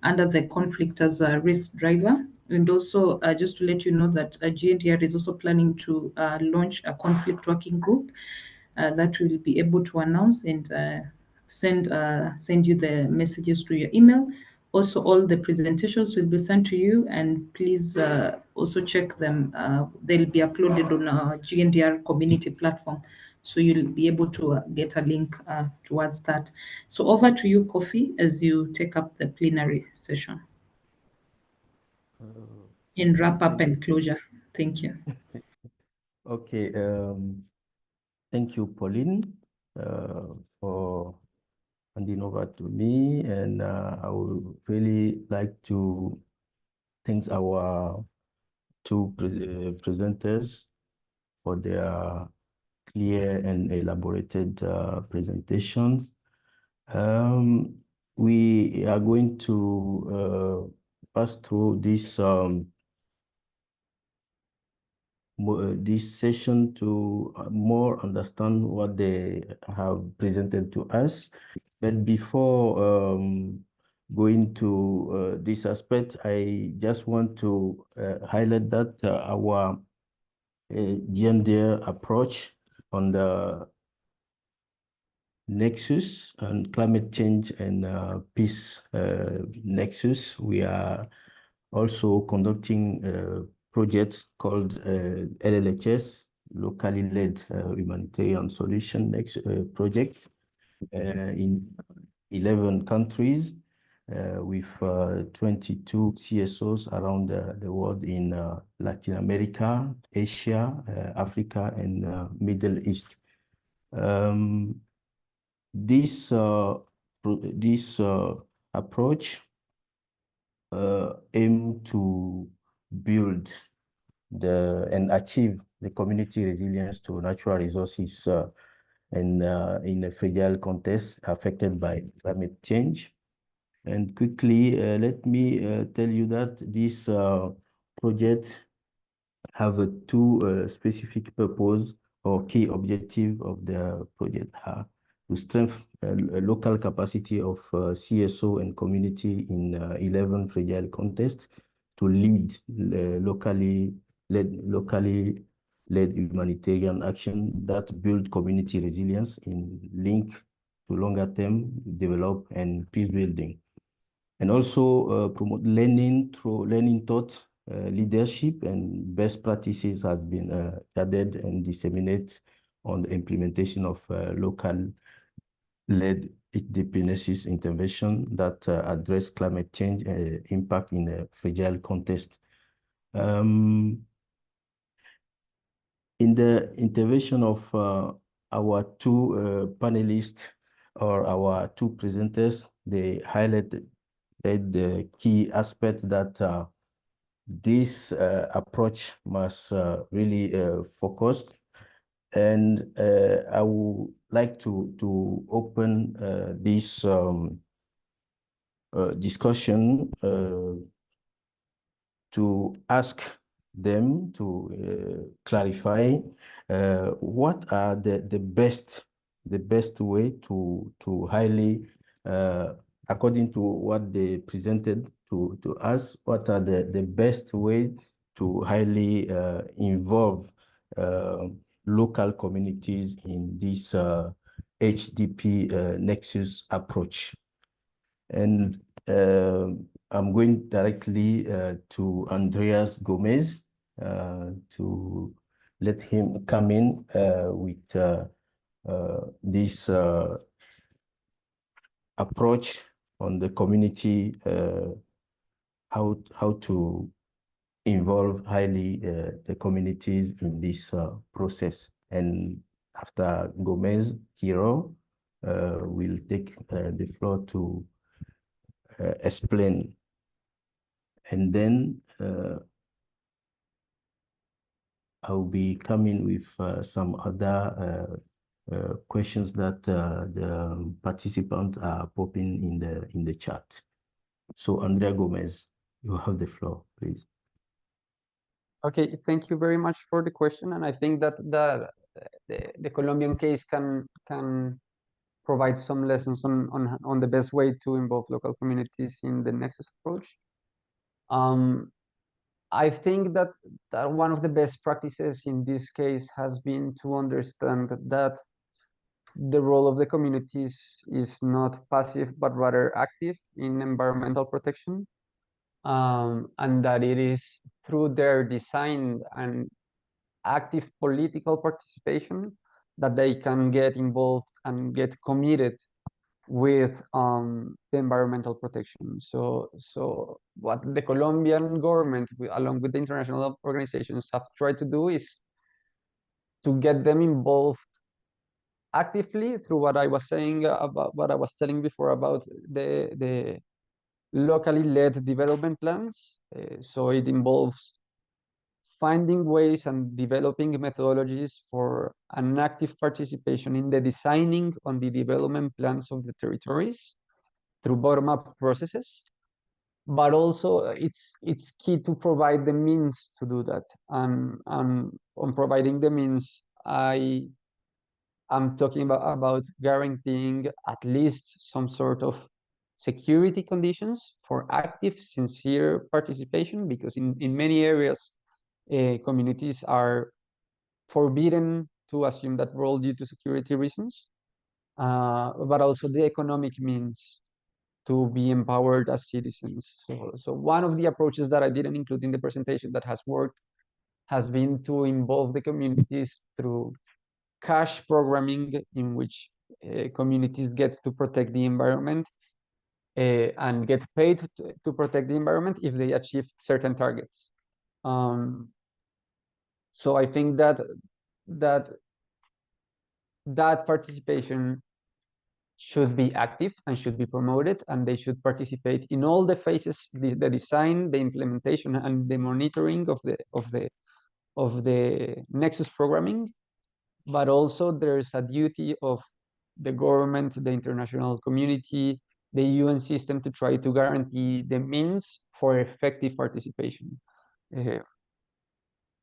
under the conflict as a risk driver. And also just to let you know that GNDR is also planning to launch a conflict working group that will be able to announce and send you the messages to your email. Also, all the presentations will be sent to you, and please also check them. They'll be uploaded on our GNDR community platform, so you'll be able to get a link towards that. So over to you, Kofi, as you take up the plenary session. In wrap up and closure. Thank you. Okay. Thank you, Pauline, for handing over to me. And I would really like to thank our two presenters for their clear and elaborated presentations. We are going to pass through this this session to more understand what they have presented to us. But before going to this aspect, I just want to highlight that our GNDR approach on the Nexus and climate change and peace Nexus, we are also conducting projects called LLHS, locally led humanitarian solution projects in 11 countries with 22 CSOs around the world in Latin America, Asia, Africa, and Middle East. This approach aim to build and achieve the community resilience to natural resources and in a fragile context affected by climate change. And quickly, let me tell you that this project have two specific purpose or key objective of the project. To strengthen local capacity of CSO and community in 11 fragile contexts, to lead locally led humanitarian action that build community resilience in link to longer term develop and peace building, and also promote learning through learning thought leadership and best practices has been added and disseminated on the implementation of local led dependencies intervention that address climate change impact in a fragile context. In the intervention of our two panelists or our two presenters, they highlighted the key aspect that this approach must really focus And I would like to open this discussion to ask them to clarify what are the best way to highly according to what they presented to us, what are the best way to highly involve local communities in this HDP Nexus approach. And I'm going directly to Andreas Gomez to let him come in with this approach on the community, how to involve highly the communities in this process. And after Gomez, Kiro will take the floor to explain. And then I'll be coming with some other questions that the participants are popping in the chat. So Andrea Gomez, you have the floor, please. Okay, thank you very much for the question, and I think that the Colombian case can provide some lessons on the best way to involve local communities in the Nexus approach. I think that one of the best practices in this case has been to understand that the role of the communities is not passive but rather active in environmental protection. And that it is through their design and active political participation that they can get involved and get committed with the environmental protection. So what the Colombian government, along with the international organizations, have tried to do is to get them involved actively through what I was saying about what I was telling before about the locally led development plans. So it involves finding ways and developing methodologies for an active participation in the designing on the development plans of the territories through bottom-up processes. But also it's key to provide the means to do that. And on providing the means, I'm talking about guaranteeing at least some sort of security conditions for active, sincere participation, because in many areas, communities are forbidden to assume that role due to security reasons, but also the economic means to be empowered as citizens. So one of the approaches that I didn't include in the presentation that has worked has been to involve the communities through cash programming, in which communities get to protect the environment and get paid to protect the environment if they achieve certain targets. So I think that participation should be active and should be promoted, and they should participate in all the phases: the design, the implementation, and the monitoring of the Nexus programming. But also there's a duty of the government, the international community, the UN system to try to guarantee the means for effective participation.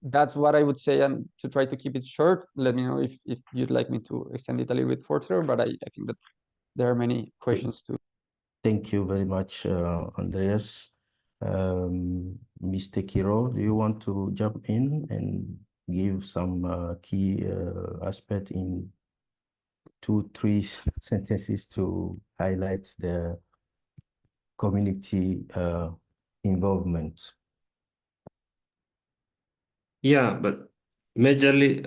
That's what I would say, and to try to keep it short. Let me know if you'd like me to extend it a little bit further, but I think that there are many questions too. Thank you very much, Andreas. Mr. Kiro, do you want to jump in and give some key aspect in 2-3 sentences to highlight the community involvement? Yeah, but majorly,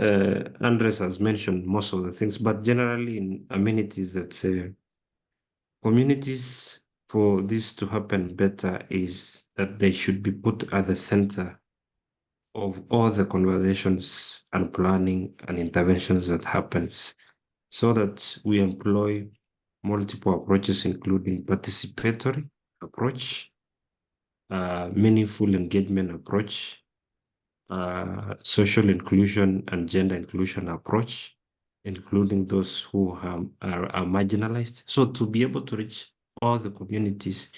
Andres has mentioned most of the things, but generally in amenities, that communities, for this to happen better, is that they should be put at the center of all the conversations and planning and interventions that happens, so that we employ multiple approaches, including participatory approach, meaningful engagement approach, social inclusion and gender inclusion approach, including those who are marginalized. So to be able to reach all the communities,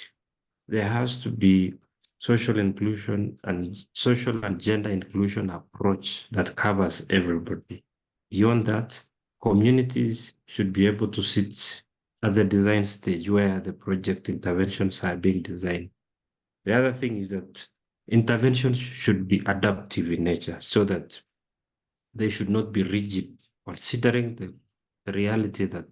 there has to be social inclusion and social and gender inclusion approach that covers everybody. Beyond that, communities should be able to sit at the design stage where the project interventions are being designed. The other thing is that interventions should be adaptive in nature so that they should not be rigid, considering the reality that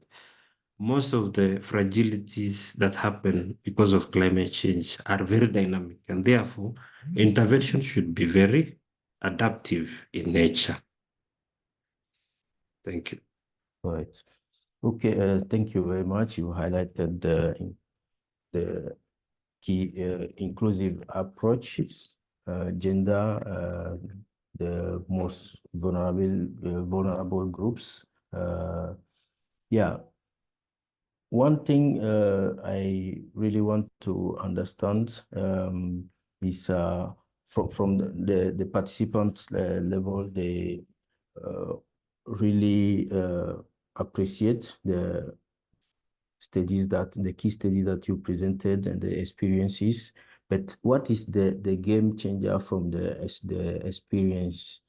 most of the fragilities that happen because of climate change are very dynamic, and therefore intervention should be very adaptive in nature. Thank you. All right. Okay, thank you very much. You highlighted the key inclusive approaches, gender, the most vulnerable groups. Yeah. One thing I really want to understand is from the participants level, they really appreciate the key studies that you presented and the experiences. But what is the game changer from the experience,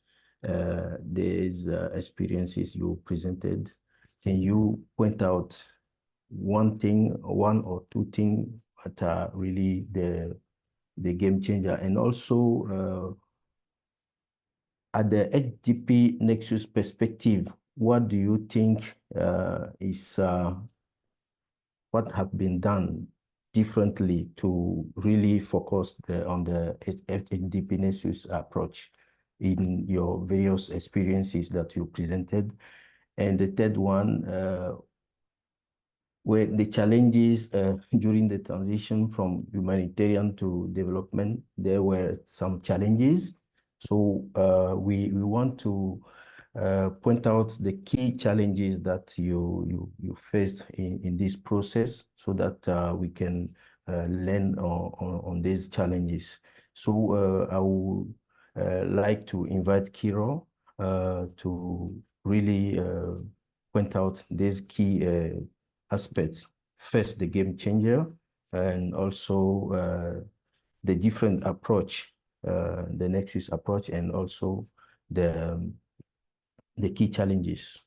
these experiences you presented? Can you point out one or two things that are really the game changer? And also at the HDP Nexus perspective, what do you think is what have been done differently to really focus on the HDP Nexus approach in your various experiences that you presented? And the third one, where the challenges during the transition from humanitarian to development, there were some challenges. So we want to point out the key challenges that you faced in this process so that we can learn on these challenges. So I would like to invite Kiro to really point out these key aspects. First, the game changer, and also the different approach, the Nexus approach, and also the key challenges.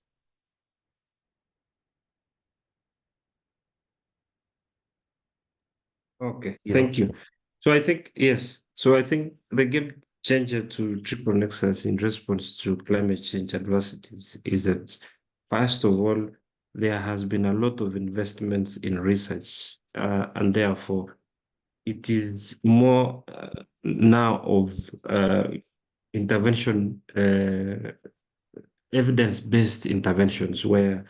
Okay, thank you. So I think, yes, so I think the game changer to triple nexus in response to climate change adversities is that, first of all, there has been a lot of investments in research, and therefore it is more now of intervention, evidence-based interventions, where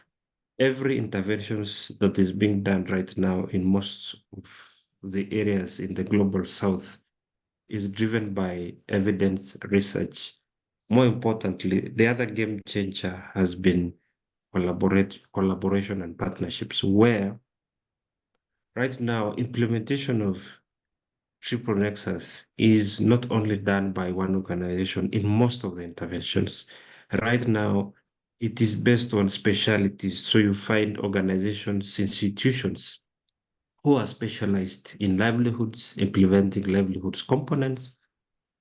every interventions that is being done right now in most of the areas in the global south is driven by evidence research. More importantly, the other game changer has been collaboration and partnerships, where right now implementation of triple nexus is not only done by one organization in most of the interventions. Right now, it is based on specialities. So you find organizations, institutions who are specialized in livelihoods, implementing livelihoods components.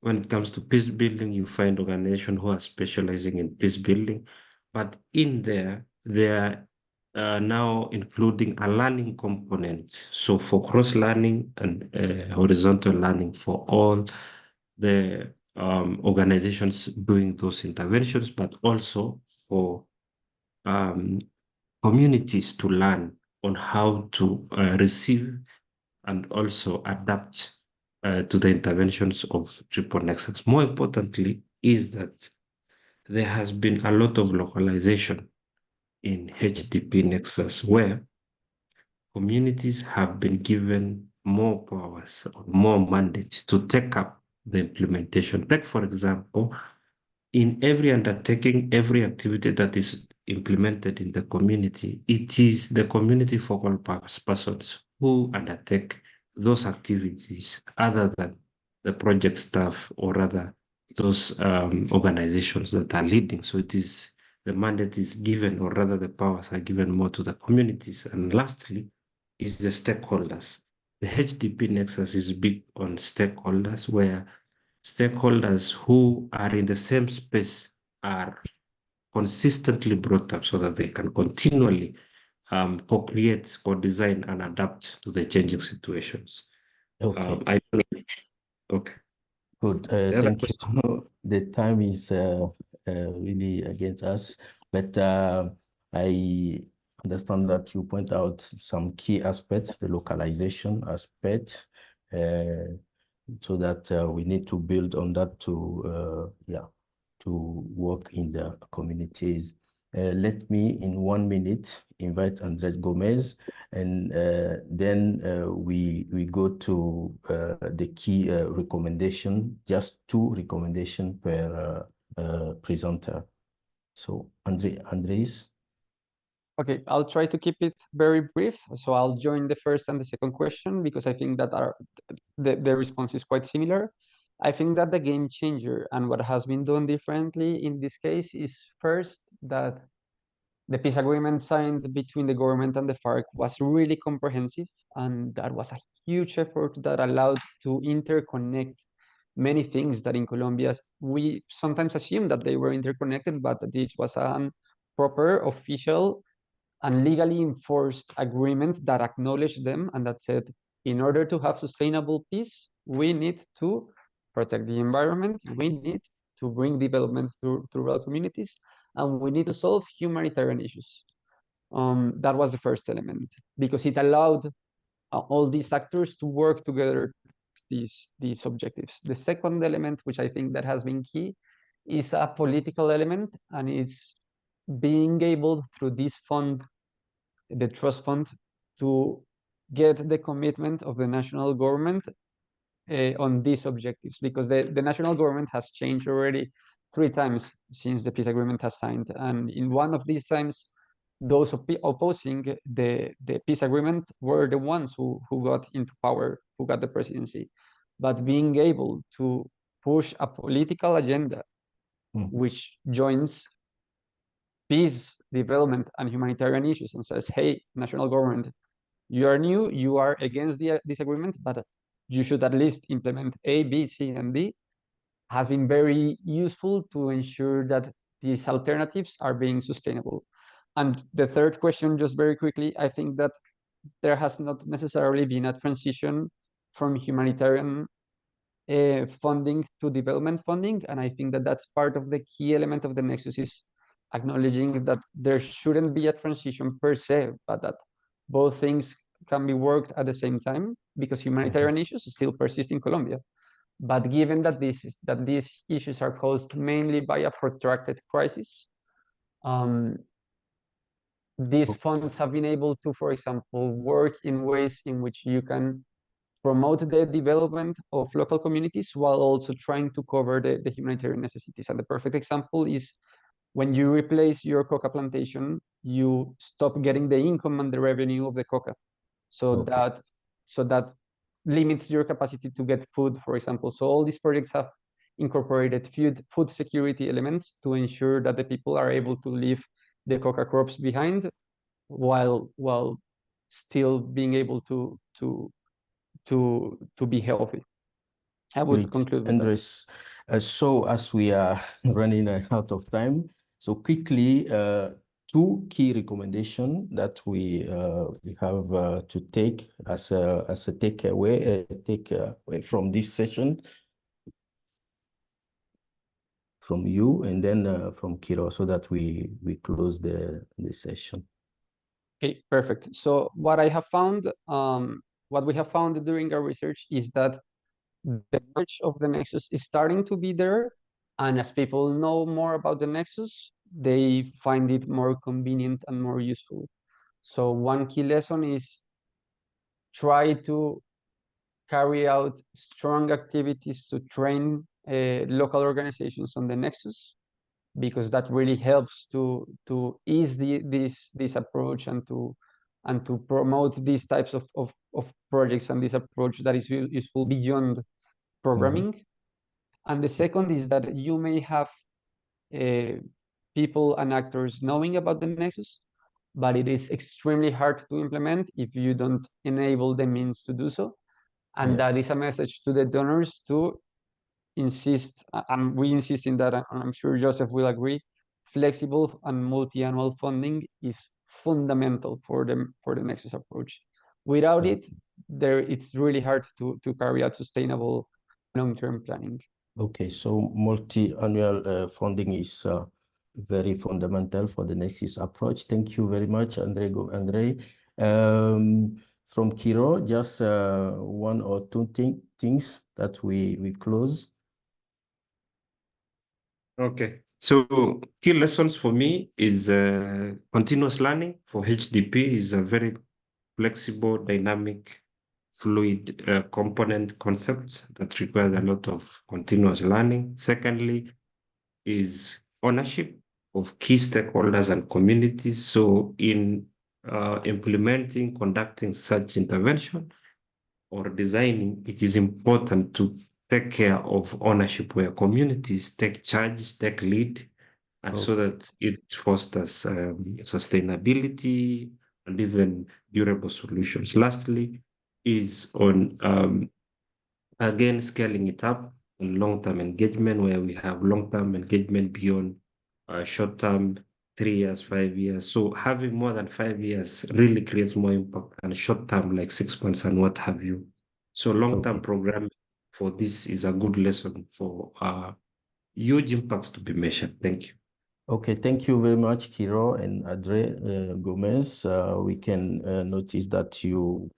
When it comes to peace building, you find organizations who are specializing in peace building. But in there, they are now including a learning component. So for cross-learning and horizontal learning for all the organizations doing those interventions, but also for communities to learn on how to receive and also adapt to the interventions of triple nexus. More importantly is that there has been a lot of localization in HDP nexus, where communities have been given more powers, more mandates to take up the implementation. Like, for example, in every undertaking, every activity that is implemented in the community, it is the community focal persons who undertake those activities other than the project staff or rather those organizations that are leading. So it is the mandate is given, or rather the powers are given more to the communities. And lastly is the stakeholders. The HDP Nexus is big on stakeholders, where stakeholders who are in the same space are consistently brought up so that they can continually co-create or design and adapt to the changing situations. Okay. Okay. Good. Thank you. The time is really against us, but I understand that you point out some key aspects, the localization aspect, so that we need to build on that to work in the communities. Let me, in 1 minute, invite Andres Gomez, and then we go to the key recommendation, just 2 recommendations per presenter. So, Andres. Okay, I'll try to keep it very brief. So I'll join the first and the second question because I think that the response is quite similar. I think that the game changer and what has been done differently in this case is first that the peace agreement signed between the government and the FARC was really comprehensive, and that was a huge effort that allowed to interconnect many things that in Colombia we sometimes assume that they were interconnected, but this was a proper, official, and legally enforced agreement that acknowledged them and that said, in order to have sustainable peace, we need to protect the environment, we need to bring development through rural communities, and we need to solve humanitarian issues. That was the first element, because it allowed all these actors to work together these objectives. The second element, which I think that has been key, is a political element, and it's being able through this fund, the trust fund, to get the commitment of the national government on these objectives, because the national government has changed already 3 times since the peace agreement has signed, and in one of these times those opposing the peace agreement were the ones who got into power, who got the presidency. But being able to push a political agenda which joins peace, development, and humanitarian issues and says, hey, national government, you are new, you are against this agreement, but you should at least implement A, B, C, and D, has been very useful to ensure that these alternatives are being sustainable. And the third question, just very quickly, I think that there has not necessarily been a transition from humanitarian funding to development funding. And I think that that's part of the key element of the Nexus, is acknowledging that there shouldn't be a transition per se, but that both things can be worked at the same time, because humanitarian issues still persist in Colombia. But given that these issues are caused mainly by a protracted crisis, these funds have been able to, for example, work in ways in which you can promote the development of local communities while also trying to cover the humanitarian necessities. And the perfect example is when you replace your coca plantation, you stop getting the income and the revenue of the coca. So that limits your capacity to get food, for example. So all these projects have incorporated food security elements to ensure that the people are able to leave the coca crops behind while still being able to be healthy. I would conclude with Andres, so as we are running out of time, so quickly, 2 key recommendations that we have to take as a takeaway from this session, from you, and then from Kiro, so that we close the session. Okay, perfect. So what I have found, what we have found during our research is that the merge of the Nexus is starting to be there, and as people know more about the Nexus, they find it more convenient and more useful. So one key lesson is try to carry out strong activities to train local organizations on the Nexus, because that really helps to ease this approach and to promote these types of projects and this approach that is useful beyond programming. And the second is that you may have people and actors knowing about the Nexus, but it is extremely hard to implement if you don't enable the means to do so. And that is a message to the donors to insist, and we insist in that, and I'm sure Joseph will agree, flexible and multi-annual funding is fundamental for the Nexus approach. Without it, it's really hard to carry out sustainable long-term planning. Okay, so multi-annual funding is very fundamental for the Nexus approach. Thank you very much, Andre. From Kiro, just one or two things that we close. Okay, so key lessons for me is continuous learning for HDP is a very flexible, dynamic, fluid component concepts that requires a lot of continuous learning. Secondly, is ownership of key stakeholders and communities. So in implementing, conducting such intervention or designing, it is important to take care of ownership where communities take charge, take lead, and so that it fosters sustainability and even durable solutions. Lastly, is on again scaling it up in long-term engagement, where we have long-term engagement beyond short-term, 3 years, 5 years. So having more than 5 years really creates more impact than short-term, like 6 months and what have you. So long-term program for this is a good lesson for huge impacts to be measured. Thank you. Okay, thank you very much, Kiro and Andre Gomez. We can notice that you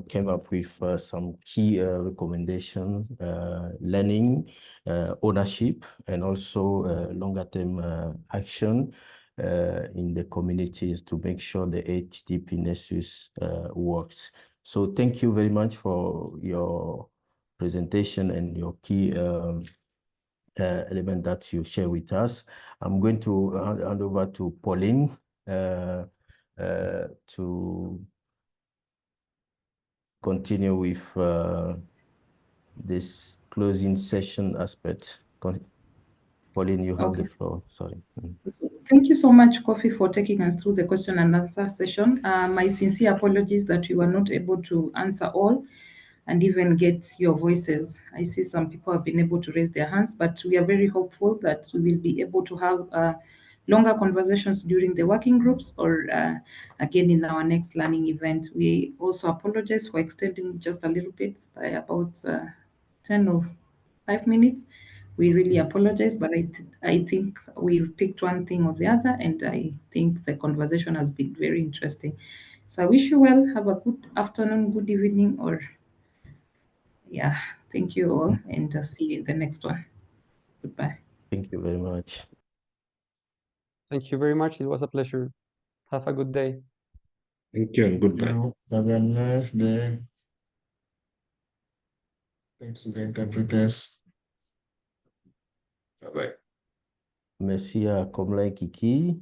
came up with some key recommendations, learning, ownership, and also longer-term action in the communities to make sure the HDP Nexus works. So thank you very much for your presentation and your key element that you share with us. I'm going to hand over to Pauline to continue with this closing session aspect. Pauline, you have the floor. Sorry. So thank you so much, Kofi, for taking us through the question and answer session. My sincere apologies that we were not able to answer all and even get your voices. I see some people have been able to raise their hands, but we are very hopeful that we will be able to have longer conversations during the working groups or again in our next learning event. We also apologize for extending just a little bit by about 10 or 5 minutes. We really apologize, but I think we've picked one thing or the other, and I think the conversation has been very interesting. So I wish you well. Have a good afternoon, good evening, or yeah, thank you all, and see you in the next one. Goodbye. Thank you very much. Thank you very much. It was a pleasure. Have a good day. Thank you and goodbye. Have a nice day. Thanks to the interpreters. Bye-bye. Merci à Komla et Kiki.